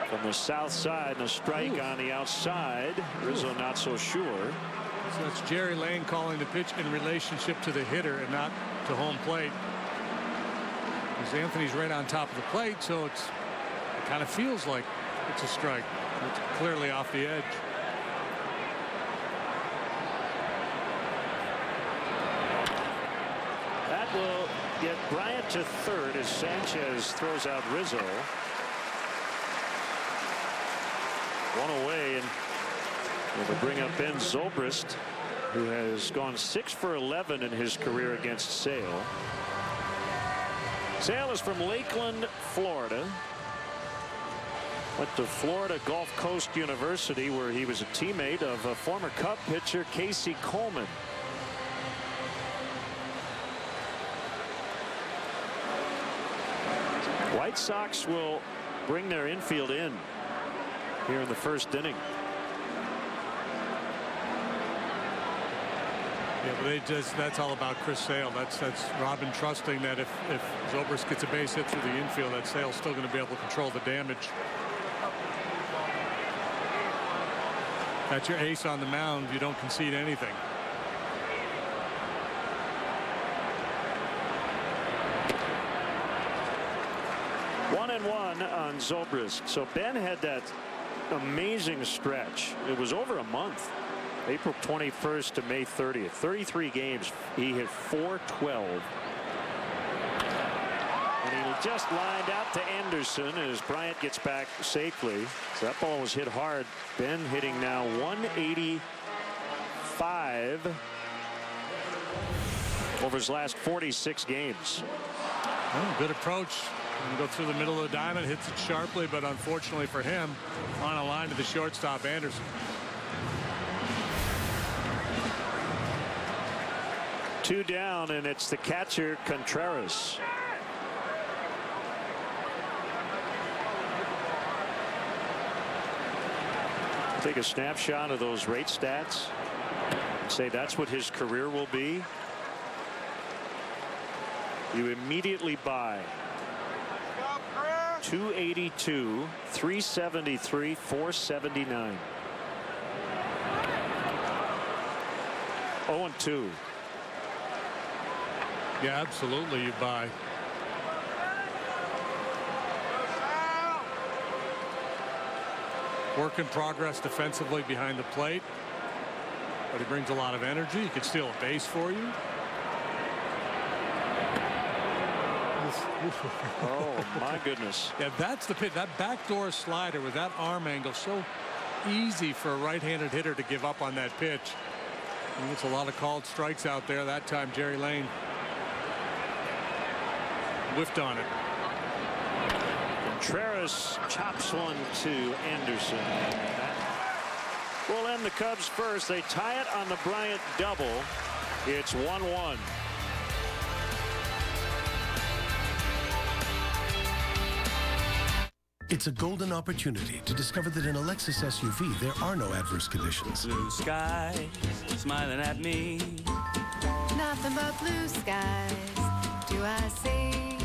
from the south side, and a strike on the outside. Rizzo not so sure. So that's Jerry Lane calling the pitch in relationship to the hitter and not to home plate. Because Anthony's right on top of the plate, so it kind of feels like it's a strike. It's clearly off the edge. That will get Bryant to third as Sanchez throws out Rizzo. One away, and we'll bring up Ben Zobrist, who has gone 6 for 11 in his career against Sale. Sale is from Lakeland, Florida. Went to Florida Gulf Coast University, where he was a teammate of a former Cub pitcher Casey Coleman. White Sox will bring their infield in here in the first inning. Yeah, but that's all about Chris Sale. That's Robin trusting that if Zobrist gets a base hit through the infield, that Sale's still going to be able to control the damage. That's your ace on the mound. You don't concede anything. One and one on Zobrist. So Ben had that amazing stretch. It was over a month. April 21st to May 30th. 33 games. He hit .412. And he just lined out to Anderson as Bryant gets back safely. So that ball was hit hard. Ben hitting now 185 over his last 46 games. Oh, good approach. Go through the middle of the diamond, hits it sharply, but unfortunately for him, on a line to the shortstop Anderson. Two down, and it's the catcher Contreras. Take a snapshot of those rate stats. Say that's what his career will be. You immediately buy 282, 373, 479. 0-2. Yeah, absolutely, you buy. Work in progress defensively behind the plate, but he brings a lot of energy. He can steal a base for you. Oh my goodness. Yeah, that's the pitch. That backdoor slider with that arm angle, so easy for a right-handed hitter to give up on that pitch. And it's a lot of called strikes out there. That time Jerry Lane whiffed on it. Contreras chops one to Anderson. We'll end the Cubs first. They tie it on the Bryant double. It's 1-1. It's a golden opportunity to discover that in a Lexus SUV, there are no adverse conditions. Blue skies smiling at me. Nothing but blue skies do I see.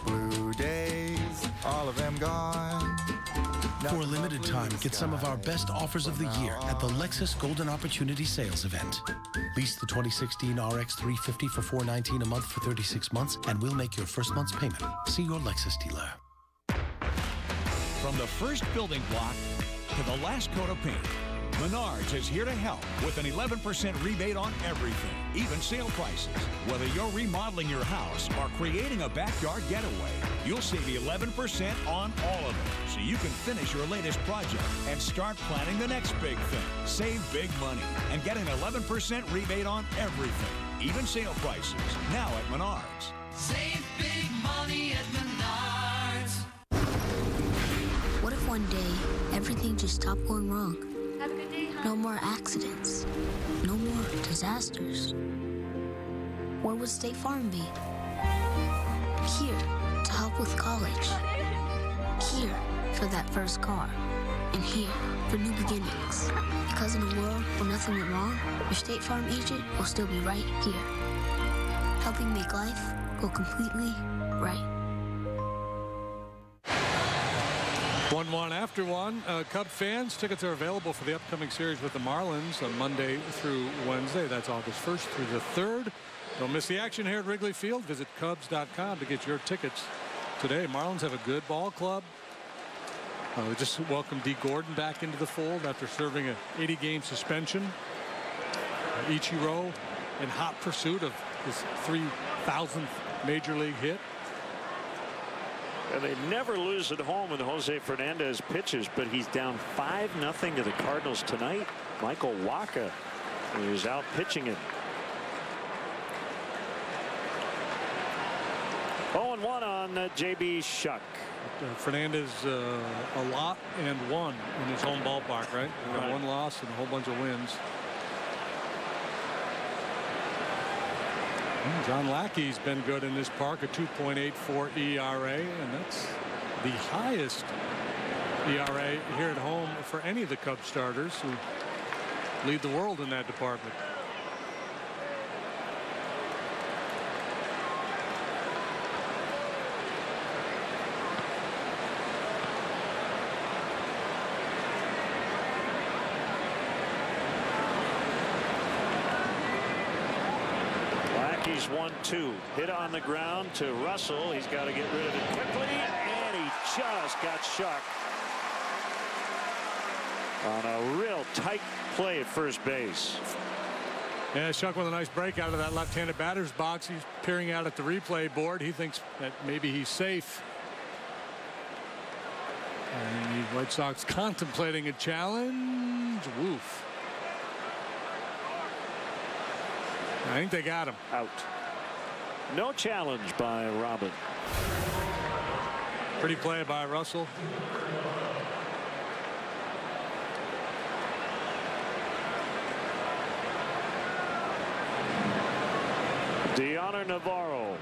Blue days, all of them gone. For a limited time, get some of our best offers of the year at the Lexus Golden Opportunity Sales Event. Lease the 2016 RX 350 for $419 a month for 36 months, and we'll make your first month's payment. See your Lexus dealer. From the first building block to the last coat of paint, Menards is here to help with an 11% rebate on everything, even sale prices. Whether you're remodeling your house or creating a backyard getaway, you'll save 11% on all of it, so you can finish your latest project and start planning the next big thing. Save big money and get an 11% rebate on everything, even sale prices, now at Menards. Save big money at Menards. What if one day everything just stopped going wrong? Have a good day, hon. No more accidents. No more disasters. Where would State Farm be? Here to help with college. Here for that first car. And here for new beginnings. Because in a world where nothing went wrong, your State Farm agent will still be right here. Helping make life go completely right. 1-1 after one. Cub fans, tickets are available for the upcoming series with the Marlins on Monday through Wednesday. That's August 1st through the 3rd. Don't miss the action here at Wrigley Field. Visit Cubs.com to get your tickets today. Marlins have a good ball club. We just welcomed D. Gordon back into the fold after serving an 80-game suspension. Ichiro in hot pursuit of his 3,000th major league hit. And they never lose at home when Jose Fernandez pitches, but he's down 5-0 to the Cardinals tonight. Michael Wacha is out pitching him. 0-1 on J.B. Shuck. Fernandez a lot and one in his home ballpark, right? Right. One loss and a whole bunch of wins. John Lackey's been good in this park, a 2.84 ERA, and that's the highest ERA here at home for any of the Cubs starters who lead the world in that department. He's 1-2. Hit on the ground to Russell. He's got to get rid of it quickly, and he just got Shuck on a real tight play at first base. Yeah, Shuck with a nice break out of that left-handed batter's box. He's peering out at the replay board. He thinks that maybe he's safe. And the White Sox contemplating a challenge. Woof. I think they got him. Out. No challenge by Robin. Pretty play by Russell. Deoner Navarro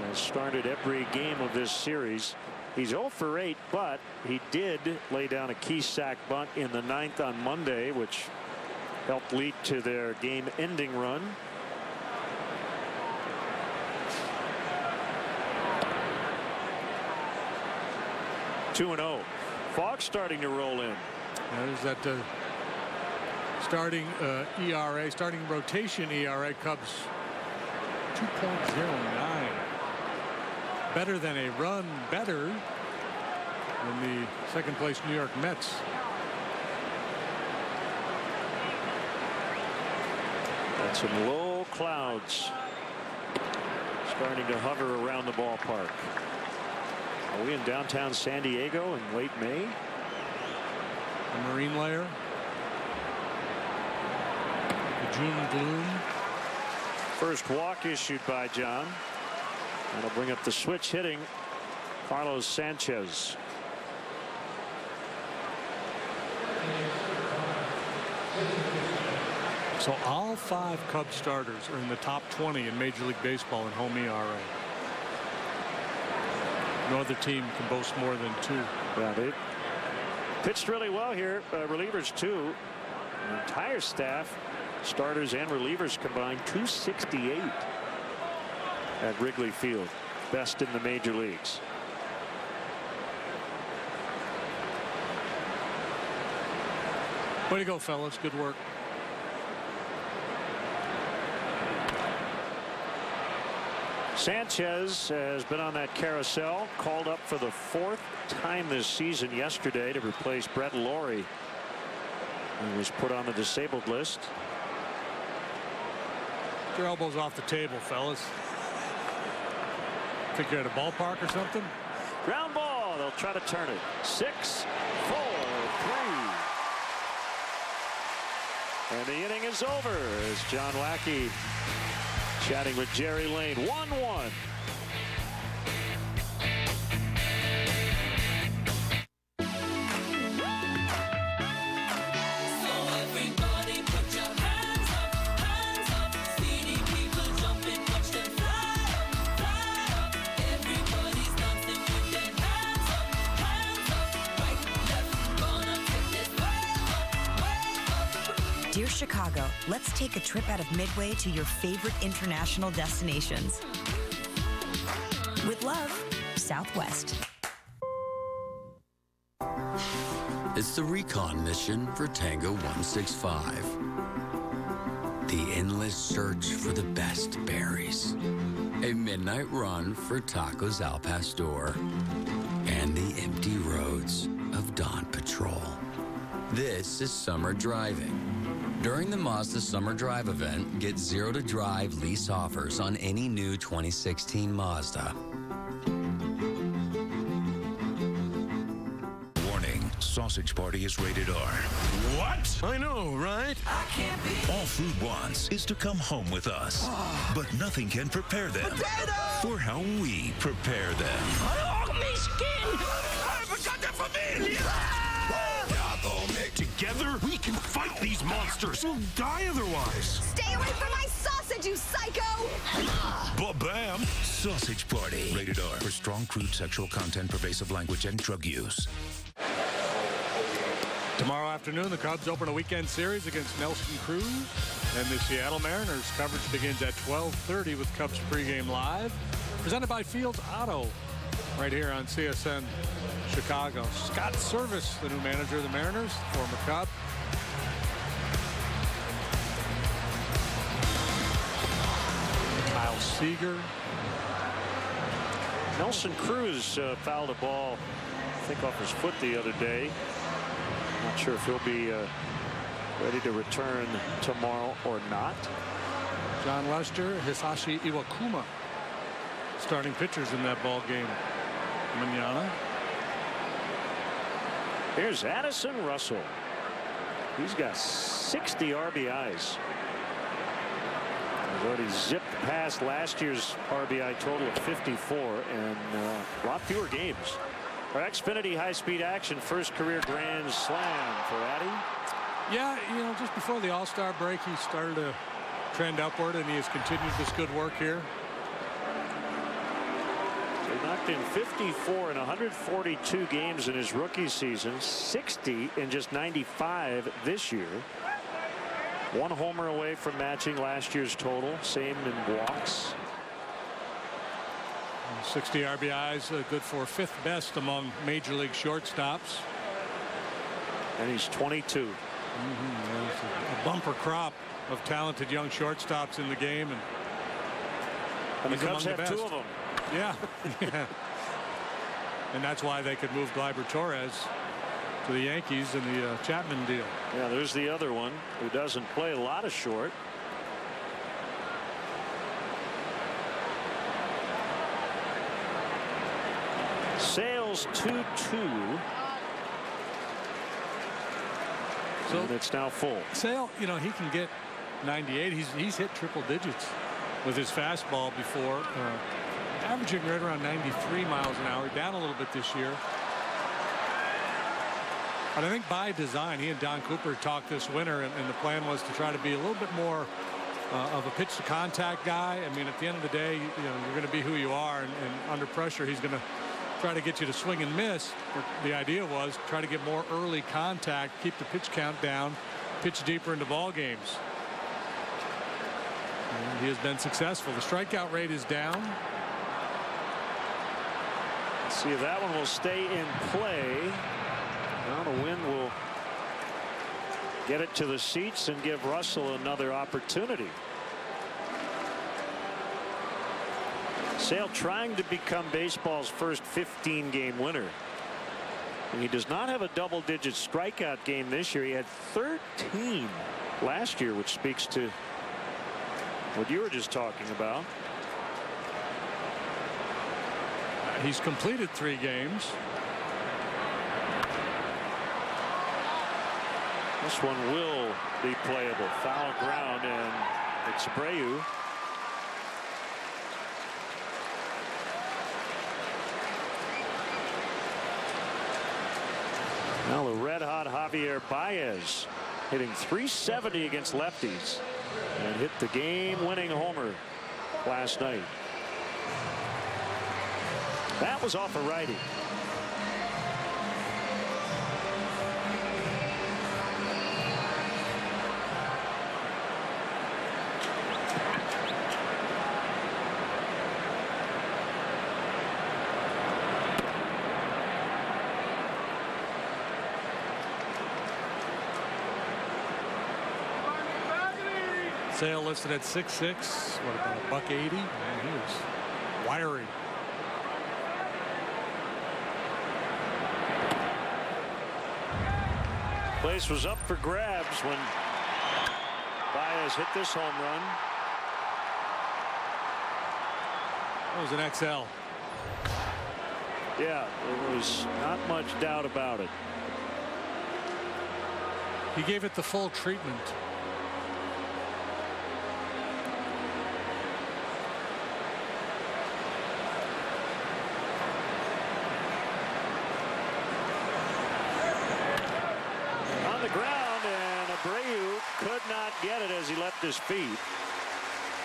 has started every game of this series. He's 0 for 8, but he did lay down a key sac bunt in the 9th on Monday, which helped lead to their game-ending run. (2-0). Fox starting to roll in. There's that starting ERA, starting rotation ERA. Cubs 2.09. Better than a run better than the second place New York Mets. And some low clouds starting to hover around the ballpark. Are we in downtown San Diego in late May? the marine layer, the June gloom. First walk issued by John. That'll bring up the switch hitting Carlos Sanchez. So all 5 Cubs starters are in the top 20 in Major League Baseball in home ERA. No other team can boast more than 2. Yeah, they pitched really well here. Relievers too. The entire staff, starters and relievers combined, 268 at Wrigley Field. Best in the major leagues. Way to go, fellas. Good work. Sanchez has been on that carousel, called up for the 4th time this season yesterday to replace Brett Laurie, who was put on the disabled list. Get your elbows off the table, fellas. Think you're at a ballpark or something? Ground ball. They'll try to turn it. 6-4-3. And the inning is over as John Lackey chatting with Jerry Lane. 1-1. Dear Chicago, let's take a trip out of Midway to your favorite international destinations. With love, Southwest. It's the recon mission for Tango 165. The endless search for the best berries. A midnight run for tacos al pastor. And the empty roads of Dawn Patrol. This is summer driving. During the Mazda Summer Drive event, get 0 to drive lease offers on any new 2016 Mazda. Warning, Sausage Party is rated R. What? I know, right? I can't be. All food wants is to come home with us. But nothing can prepare them for how we prepare them. Oh, me skin! Together, we can fight these monsters. We'll die otherwise. Stay away from my sausage, you psycho! Ba-bam! Sausage Party. Rated R for strong, crude sexual content, pervasive language, and drug use. Tomorrow afternoon, the Cubs open a weekend series against Nelson Cruz and the Seattle Mariners. Coverage begins at 12:30 with Cubs Pregame Live. Presented by Fields Auto, right here on CSN Chicago. Scott Service, the new manager of the Mariners, former Cub. Kyle Seager. Nelson Cruz fouled a ball, I think, off his foot the other day. Not sure if he'll be ready to return tomorrow or not. John Lester, Hisashi Iwakuma, starting pitchers in that ball game. Manana. Here's Addison Russell. He's got 60 RBIs. He's already zipped past last year's RBI total of 54 and a lot fewer games. Our Xfinity high-speed action, first career grand slam for Addy. Yeah, you know, just before the All-Star break, he started to trend upward, and he has continued this good work here. He knocked in 54 in 142 games in his rookie season, 60 in just 95 this year. One homer away from matching last year's total, same in walks. 60 RBIs, good for 5th best among major league shortstops. And he's 22. A bumper crop of talented young shortstops in the game, and the Cubs have 2 of them. Yeah. Yeah. And that's why they could move Gleyber Torres to the Yankees in the Chapman deal. Yeah, there's the other one who doesn't play a lot of short. Sales 2-2. So and it's now full. Sale, you know, he can get 98. He's hit triple digits with his fastball before, averaging right around 93 miles an hour. Down a little bit this year. But I think by design, he and Don Cooper talked this winter, and the plan was to try to be a little bit more of a pitch to contact guy. I mean, at the end of the day, you know, you're going to be who you are, and under pressure, he's going to try to get you to swing and miss. But the idea was try to get more early contact, keep the pitch count down, pitch deeper into ball games. And he has been successful. The strikeout rate is down. Let's see if that one will stay in play. Well, the wind will get it to the seats and give Russell another opportunity. Sale trying to become baseball's first 15-game winner. And he does not have a double-digit strikeout game this year. He had 13 last year, which speaks to what you were just talking about. He's completed 3 games. This one will be playable. Foul ground, and it's Abreu. Now the red-hot Javier Baez hitting .370 against lefties and hit the game-winning homer last night. That was off a righty. Sale listed at 6'6", what about $180? Man, he is wiry. Place was up for grabs when Baez hit this home run. That was an XL. Yeah, there was not much doubt about it. He gave it the full treatment. Could not get it as he left his feet.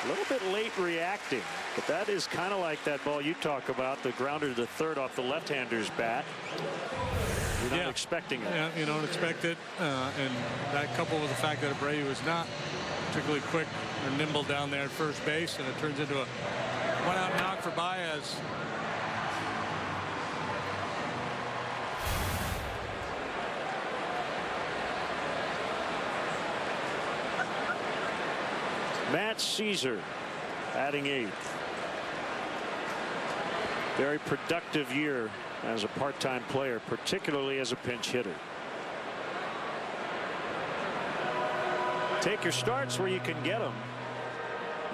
A little bit late reacting, but that is kind of like that ball you talk about, the grounder to third off the left-hander's bat. You're not expecting it. Yeah, you don't expect it, and that coupled with the fact that Abreu is not particularly quick or nimble down there at first base, and it turns into a one-out knock for Baez. Matt Caesar batting 8th. Very productive year as a part-time player, particularly as a pinch hitter. Take your starts where you can get them.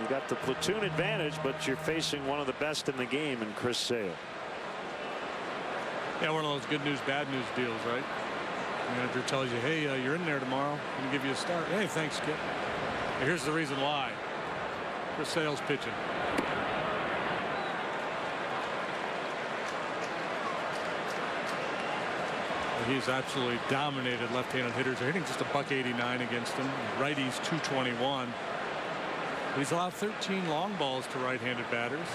You got the platoon advantage, but you're facing one of the best in the game in Chris Sale. Yeah, one of those good news, bad news deals, right? The manager tells you, hey, you're in there tomorrow. I'm going to give you a start. Hey, thanks, kid. Here's the reason why. Chris Sale's pitching. He's absolutely dominated left-handed hitters. They're hitting just a $189 against him. Righties 221. He's allowed 13 long balls to right-handed batters.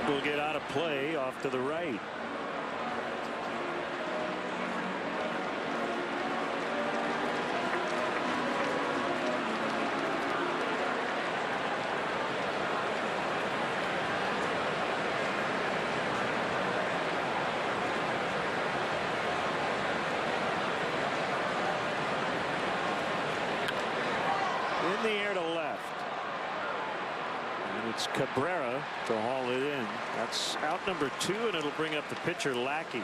Will get out of play off to the right. In the air to left. And it's Cabrera to haul it in. That's out number 2, and it'll bring up the pitcher Lackey.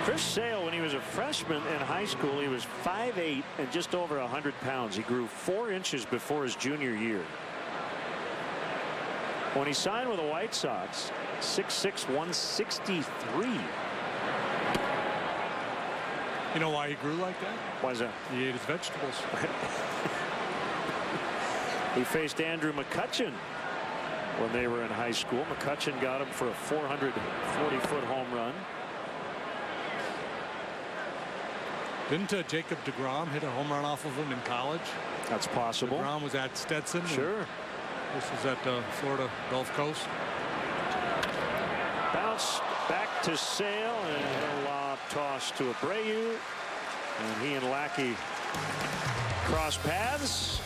Chris Sale, when he was a freshman in high school, he was 5'8" and just over 100 pounds. He grew 4 inches before his junior year. When he signed with the White Sox, 6'6", 163. You know why he grew like that? Why is that? He ate his vegetables. He faced Andrew McCutchen when they were in high school. McCutchen got him for a 440-foot home run. Didn't Jacob deGrom hit a home run off of him in college? That's possible. deGrom was at Stetson. Sure. This was at Florida Gulf Coast. Bounce back to Sale, and a lob toss to Abreu. And he and Lackey cross paths.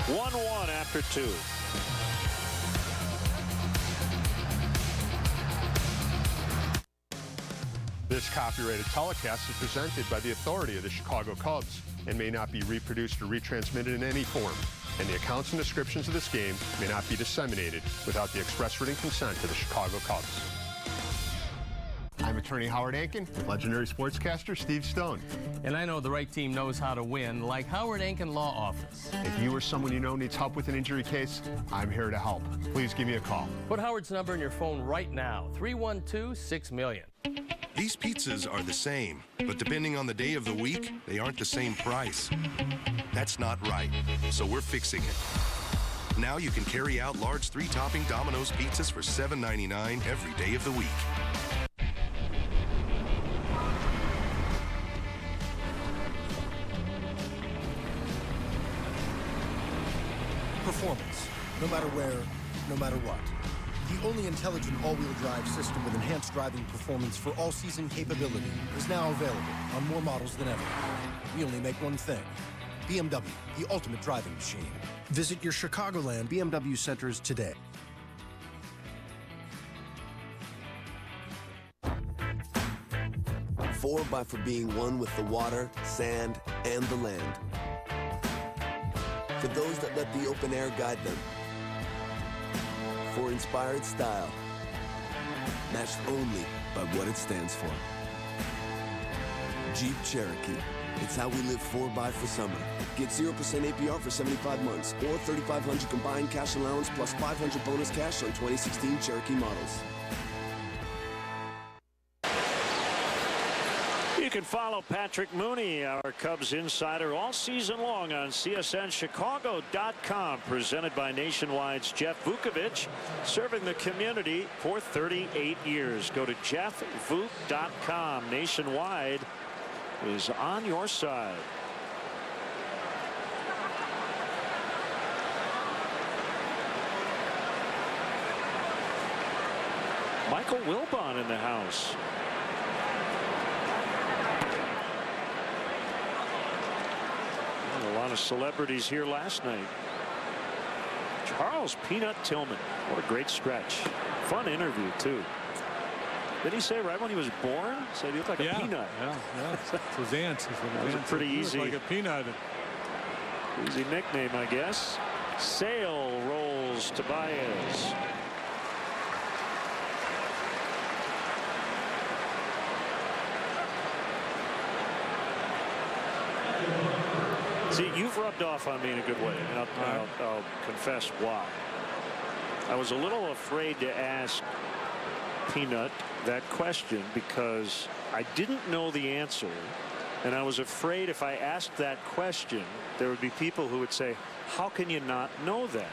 1-1 after 2. This copyrighted telecast is presented by the authority of the Chicago Cubs and may not be reproduced or retransmitted in any form. And the accounts and descriptions of this game may not be disseminated without the express written consent of the Chicago Cubs. I'm attorney Howard Ankin with legendary sportscaster Steve Stone. And I know the right team knows how to win, like Howard Ankin Law Office. If you or someone you know needs help with an injury case, I'm here to help. Please give me a call. Put Howard's number in your phone right now, 312-6-million. These pizzas are the same, but depending on the day of the week, they aren't the same price. That's not right, so we're fixing it. Now you can carry out large 3-topping Domino's pizzas for $7.99 every day of the week. Performance, no matter where, no matter what. The only intelligent all-wheel drive system with enhanced driving performance for all-season capability is now available on more models than ever. We only make one thing. BMW, the ultimate driving machine. Visit your Chicagoland BMW centers today. By for being one with the water, sand, and the land. For those that let the open air guide them. For inspired style, matched only by what it stands for. Jeep Cherokee. It's how we live 4x for summer. Get 0% APR for 75 months or $3,500 combined cash allowance plus $500 bonus cash on 2016 Cherokee models. You can follow Patrick Mooney, our Cubs insider, all season long on CSNChicago.com. Presented by Nationwide's Jeff Vukovich, serving the community for 38 years. Go to jeffvuk.com. Nationwide is on your side. Michael Wilbon in the house. A lot of celebrities here last night. Charles Peanut Tillman. What a great stretch. Fun interview, too. Did he say right when he was born? Said he looked like a peanut. Yeah. It's his aunt. That was a pretty easy. Like a peanut. Easy nickname, I guess. Sale rolls to Baez. See, you've rubbed off on me in a good way, and I'll confess why. I was a little afraid to ask Peanut that question because I didn't know the answer, and I was afraid if I asked that question, there would be people who would say, how can you not know that?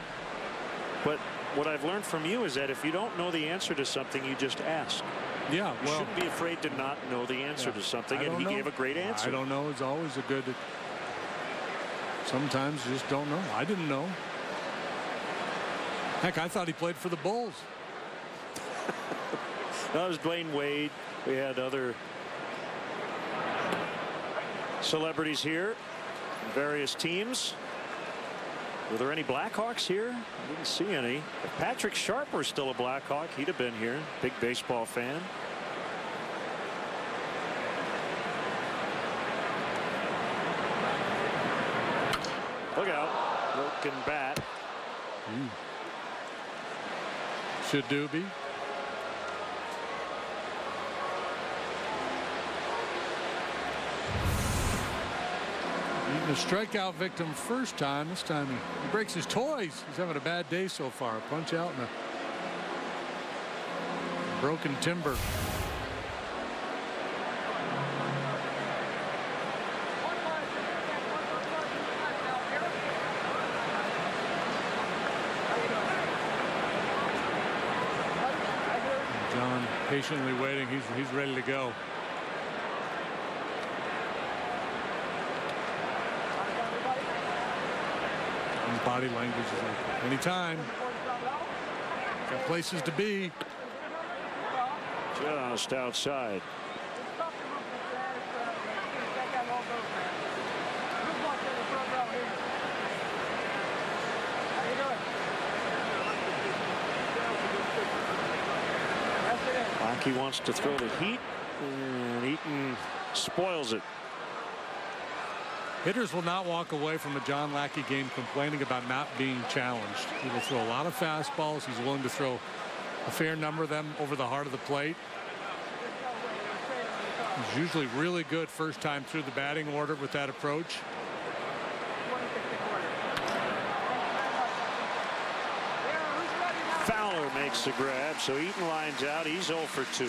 But what I've learned from you is that if you don't know the answer to something, you just ask. Yeah, you shouldn't be afraid to not know the answer to something, and he gave a great answer. I don't know is always a good. Sometimes you just don't know. I didn't know. Heck, I thought he played for the Bulls. That was Dwayne Wade. We had other celebrities here from various teams. Were there any Blackhawks here? I didn't see any. If Patrick Sharp were still a Blackhawk, he'd have been here. Big baseball fan. Look out. Broken bat. Should do be. Eaton a strikeout victim first time. This time he breaks his toys. He's having a bad day so far. A punch out and a broken timber. John patiently waiting. He's ready to go. His body language is like anytime. Got places to be. Just outside. Lackey wants to throw the heat, and Eaton spoils it. Hitters will not walk away from a John Lackey game complaining about not being challenged. He will throw a lot of fastballs. He's willing to throw a fair number of them over the heart of the plate. He's usually really good first time through the batting order with that approach. Fowler makes the grab, so Eaton lines out. He's 0 for 2.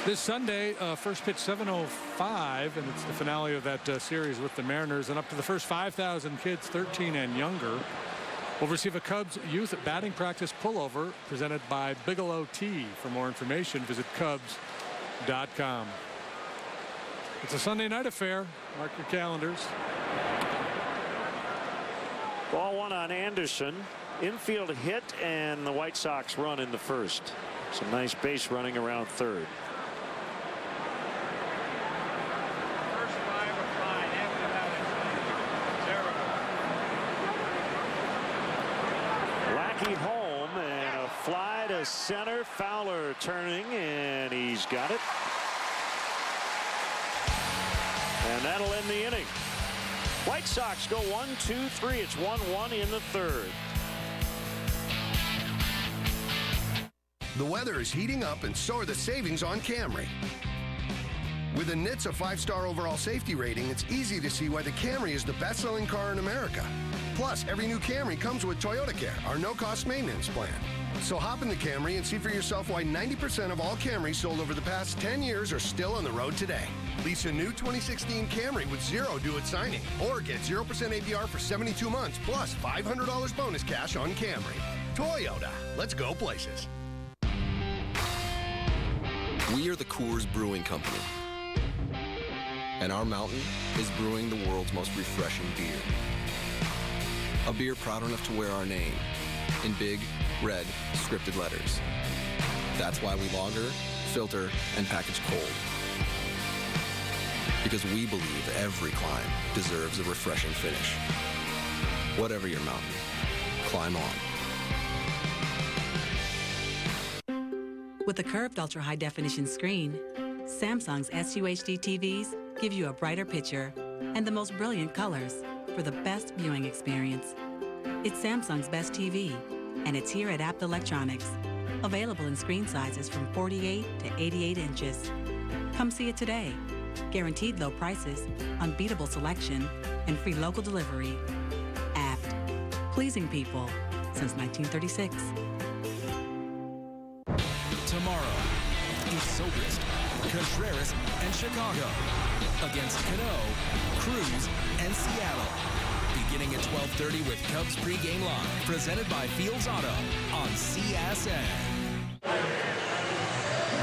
This Sunday, first pitch 7:05, and it's the finale of that series with the Mariners. And up to the first 5,000 kids 13 and younger will receive a Cubs youth batting practice pullover presented by Bigelow Tea. For more information, visit Cubs.com. It's a Sunday night affair. Mark your calendars. Ball one on Anderson. Infield hit, and the White Sox run in the first. Some nice base running around third. Lackey home, and a fly to center. Fowler turning, and he's got it. And that'll end the inning. White Sox go 1-2-3. It's 1-1 in the third. The weather is heating up, and so are the savings on Camry. With a NHTSA 5-star overall safety rating, it's easy to see why the Camry is the best-selling car in America. Plus, every new Camry comes with Toyota Care, our no-cost maintenance plan. So hop in the Camry and see for yourself why 90% of all Camrys sold over the past 10 years are still on the road today. Lease a new 2016 Camry with zero due at signing, or get 0% APR for 72 months, plus $500 bonus cash on Camry. Toyota, let's go places. We are the Coors Brewing Company, and our mountain is brewing the world's most refreshing beer. A beer proud enough to wear our name in big, red, scripted letters. That's why we lager, filter, and package cold. Because we believe every climb deserves a refreshing finish. Whatever your mountain, climb on. With a curved ultra-high-definition screen, Samsung's SUHD TVs give you a brighter picture and the most brilliant colors for the best viewing experience. It's Samsung's best TV, and it's here at Apt Electronics. Available in screen sizes from 48 to 88 inches. Come see it today. Guaranteed low prices, unbeatable selection, and free local delivery. Apt. Pleasing people since 1936. Tomorrow, it's Sobrist, Contreras, and Chicago against Cano, Cruz, and Seattle. Beginning at 12:30 with Cubs Pregame Live, presented by Fields Auto on CSN.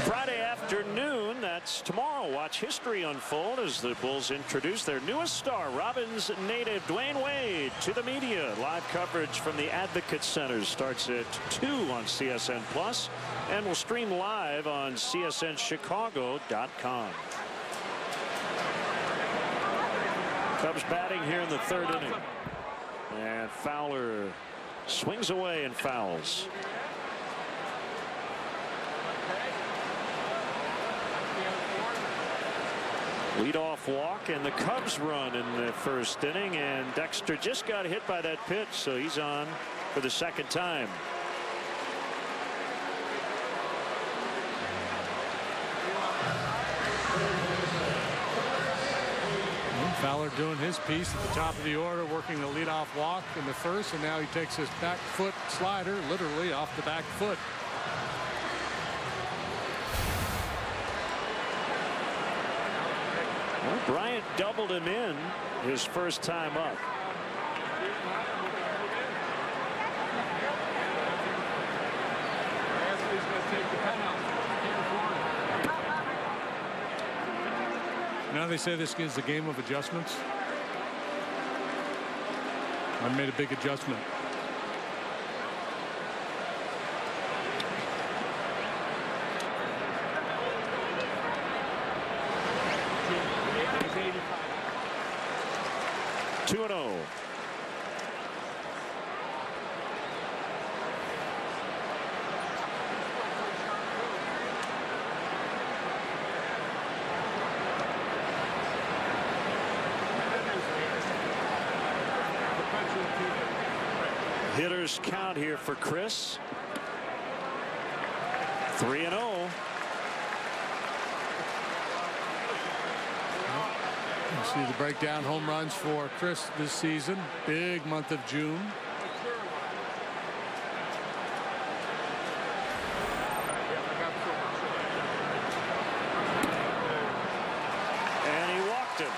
Friday afternoon, that's tomorrow. Watch history unfold as the Bulls introduce their newest star, Robbins native Dwayne Wade, to the media. Live coverage from the Advocate Center starts at 2 on CSN Plus and will stream live on CSNChicago.com. Cubs batting here in the third inning. And Fowler swings away and fouls. Leadoff walk, and the Cubs run in the first inning, and Dexter just got hit by that pitch, so he's on for the second time. Fowler doing his piece at the top of the order, working the leadoff walk in the first, and now he takes his back foot slider literally off the back foot. Well, Bryant doubled him in his first time up. Now they say this is a game of adjustments. I made a big adjustment. Two and 0. Hitters count here for Chris. 3 and 0. You see the breakdown home runs for Chris this season. Big month of June. And he walked him.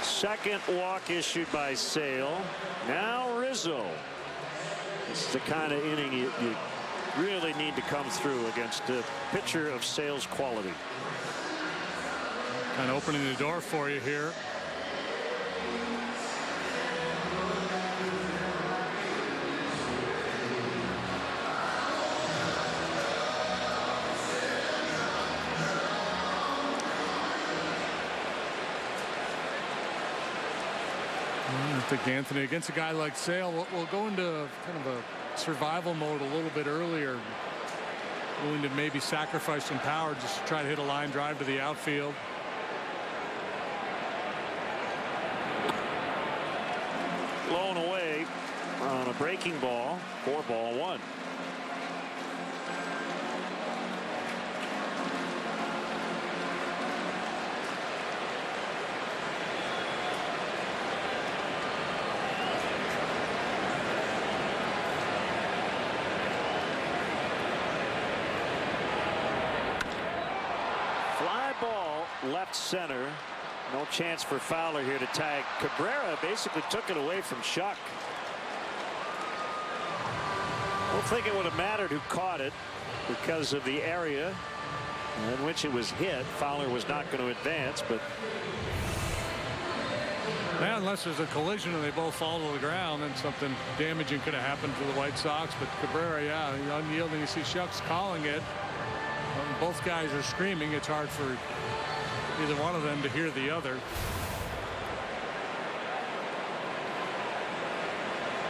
Second walk issued by Sale. Now Rizzo. This is the kind of inning you really need to come through against a pitcher of Sale's quality. Kind of opening the door for you here. I think Anthony against a guy like Sale will go into kind of a survival mode a little bit earlier, willing to maybe sacrifice some power just to try to hit a line drive to the outfield. Blown away on a breaking ball. 4-1. Left center. No chance for Fowler here to tag. Cabrera basically took it away from Schuck. I don't think it would have mattered who caught it because of the area in which it was hit. Fowler was not going to advance, but yeah, unless there's a collision and they both fall to the ground, then something damaging could have happened to the White Sox. But Cabrera, yeah, unyielding. You see Schuck's calling it. Both guys are screaming. It's hard for either one of them to hear the other.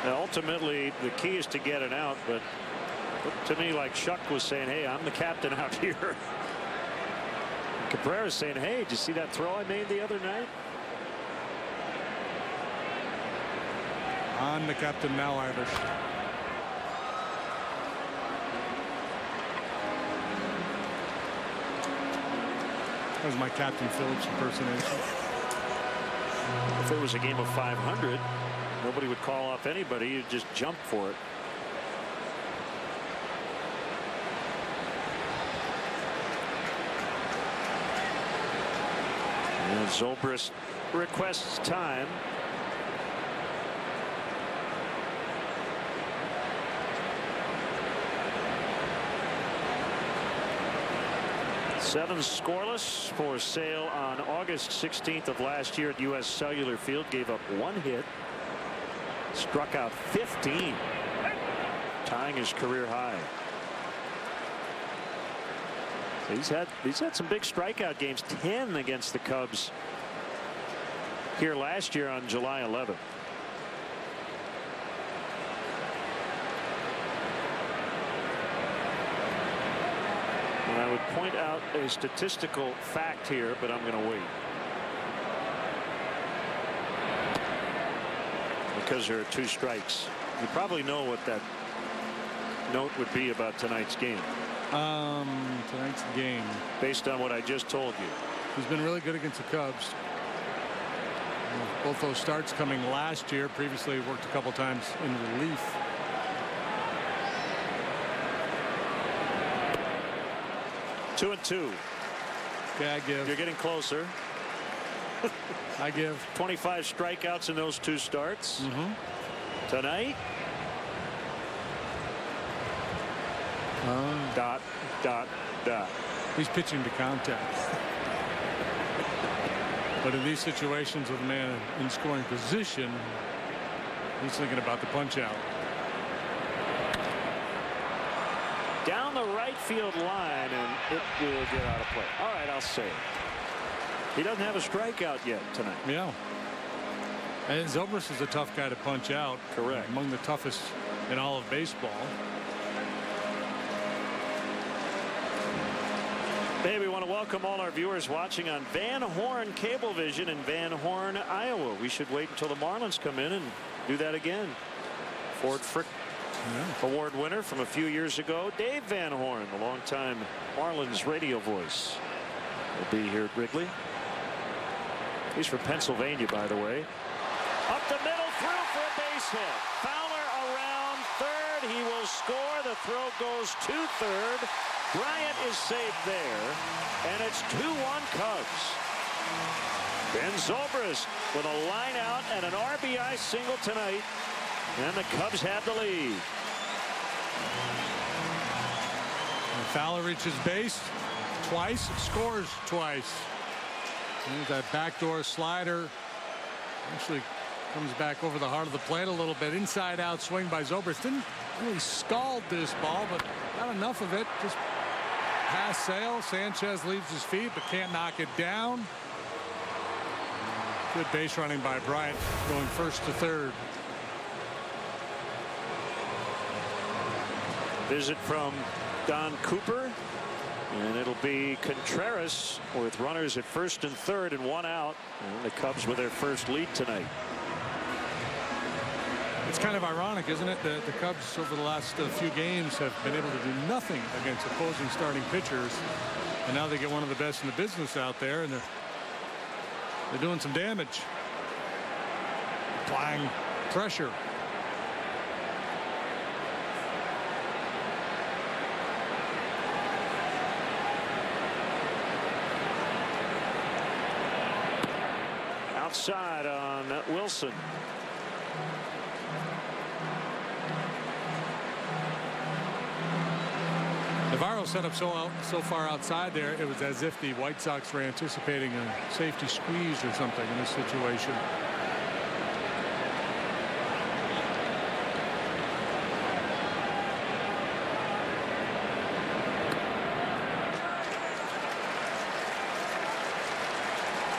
Now, ultimately, the key is to get it out, but looked to me like Schuck was saying, hey, I'm the captain out here. Cabrera's saying, hey, did you see that throw I made the other night? I'm the captain now, Irish. That was my Captain Phillips impersonation. If it was a game of 500, nobody would call off anybody. You'd just jump for it. And Zobrist requests time. Seven scoreless for Sale on August 16th of last year at U.S. Cellular Field. Gave up 1 hit. Struck out 15. Tying his career high. So he's had some big strikeout games. 10 against the Cubs here last year on July 11th. And I would point out a statistical fact here, but I'm going to wait. Because there are 2 strikes. You probably know what that note would be about tonight's game. Tonight's game. Based on what I just told you. He's been really good against the Cubs. Both those starts coming last year. Previously worked a couple times in relief. Two and two. Okay, I give. You're getting closer. I give. 25 strikeouts in those 2 starts. Tonight. Dot, dot, dot. He's pitching to contact. But in these situations with a man in scoring position, he's thinking about the punch out. Down the right field line, and it will get out of play. All right, I'll say it. He doesn't have a strikeout yet tonight. Yeah. And Zobrist is a tough guy to punch out. Correct. Among the toughest in all of baseball. Hey, we want to welcome all our viewers watching on Van Horn Cablevision in Van Horn, Iowa. We should wait until the Marlins come in and do that again. Ford Frick Award winner from a few years ago, Dave Van Horn, the longtime Marlins radio voice, will be here at Wrigley. He's from Pennsylvania, by the way. Up the middle, through for a base hit. Fowler around third. He will score. The throw goes to third. Bryant is safe there, and it's 2-1 Cubs. Ben Zobrist with a line out and an RBI single tonight, and the Cubs have the lead. And Fowler reaches base twice, scores twice. There's that backdoor slider. Actually comes back over the heart of the plate a little bit. Inside out swing by Zobrist. Didn't really scald this ball, but not enough of it. Just past Sale. Sanchez leaves his feet but can't knock it down. Good base running by Bryant, going first to third. Visit from Don Cooper, and it'll be Contreras with runners at first and third and 1 out, and the Cubs with their first lead tonight. It's kind of ironic, isn't it? The Cubs over the last few games have been able to do nothing against opposing starting pitchers, and now they get one of the best in the business out there, and they're doing some damage, applying pressure. Outside on Wilson. Navarro set up so far outside there, it was as if the White Sox were anticipating a safety squeeze or something in this situation.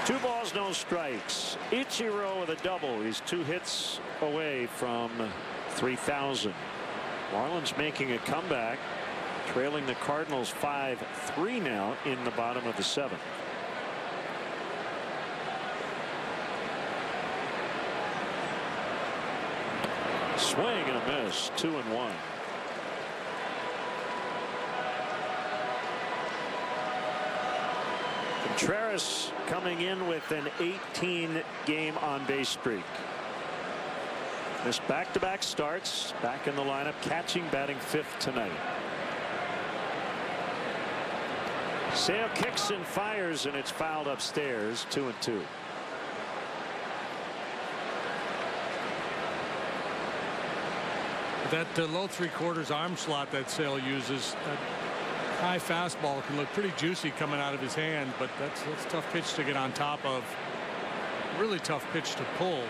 Two balls, no strikes. Ichiro with a double. He's 2 hits away from 3,000. Marlins making a comeback, trailing the Cardinals 5-3 now in the bottom of the 7th. Swing and a miss. 2-1. Contreras coming in with an 18-game on-base streak. Missed back-to-back starts. Back in the lineup, catching, batting 5th tonight. Sale kicks and fires, and it's fouled upstairs. 2-2. That low 3/4 arm slot that Sale uses, that high fastball can look pretty juicy coming out of his hand, but that's a tough pitch to get on top of. Really tough pitch to pull.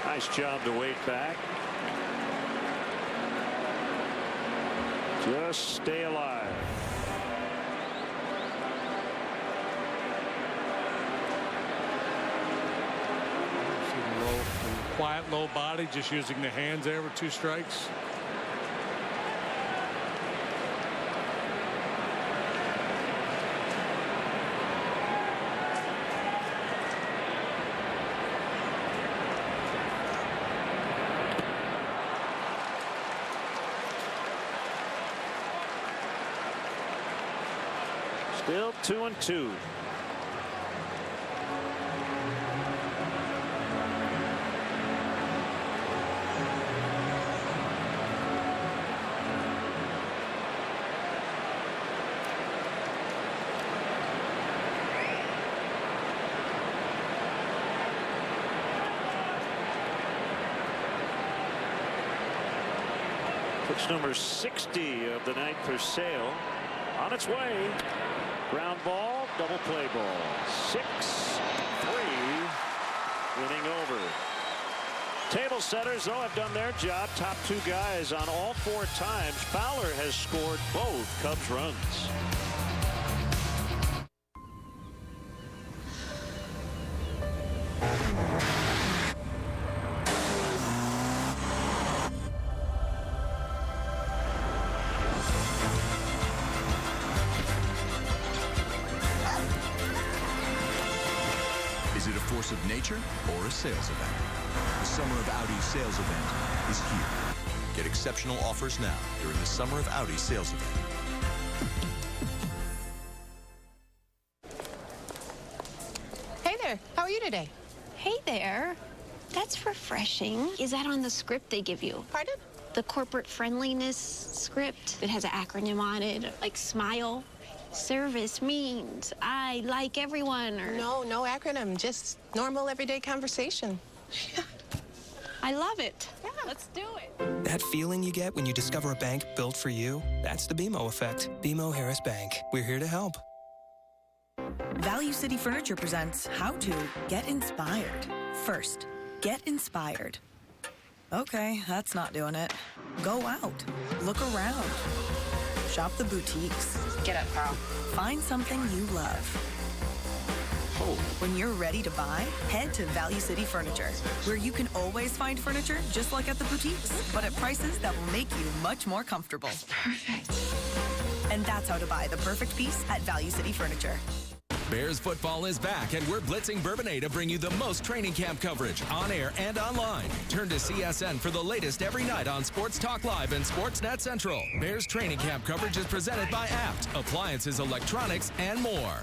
Nice job to wait back. Just stay alive. Quiet low body, just using the hands there with 2 strikes. Still 2-2. Pitch number 60 of the night for Sale. On its way. Ground ball, double play ball. 6-3. Winning over. Table setters, though, have done their job. Top two guys on all 4 times. Fowler has scored both Cubs runs. Is it a force of nature or a sales event? The Summer of Audi sales event is here. Get exceptional offers now during the Summer of Audi sales event. Hey there, how are you today? Hey there. That's refreshing. Is that on the script they give you? Pardon? The corporate friendliness script. It has an acronym on it, like SMILE. Service means I like everyone, or... No acronym, just normal everyday conversation. I love it. Yeah. Let's do it. That feeling you get when you discover a bank built for you, that's the BMO effect. BMO Harris Bank. We're here to help. Value City Furniture presents how to get inspired. First, get inspired. Okay, that's not doing it. Go out. Look around. Shop the boutiques. Get up, Carl. Find something you love. When you're ready to buy, head to Value City Furniture, where you can always find furniture just like at the boutiques, but at prices that will make you much more comfortable. Perfect. And that's how to buy the perfect piece at Value City Furniture. Bears football is back, and we're blitzing Bourbonnais to bring you the most training camp coverage on air and online. Turn to CSN for the latest every night on Sports Talk Live and Sportsnet Central. Bears training camp coverage is presented by Apt, appliances, electronics, and more.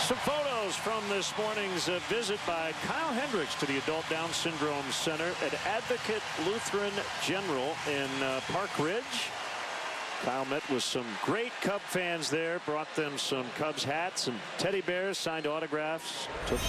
Some photos from this morning's visit by Kyle Hendricks to the Adult Down Syndrome Center at Advocate Lutheran General in Park Ridge. Kyle met with some great Cub fans there, brought them some Cubs hats and teddy bears, signed autographs, took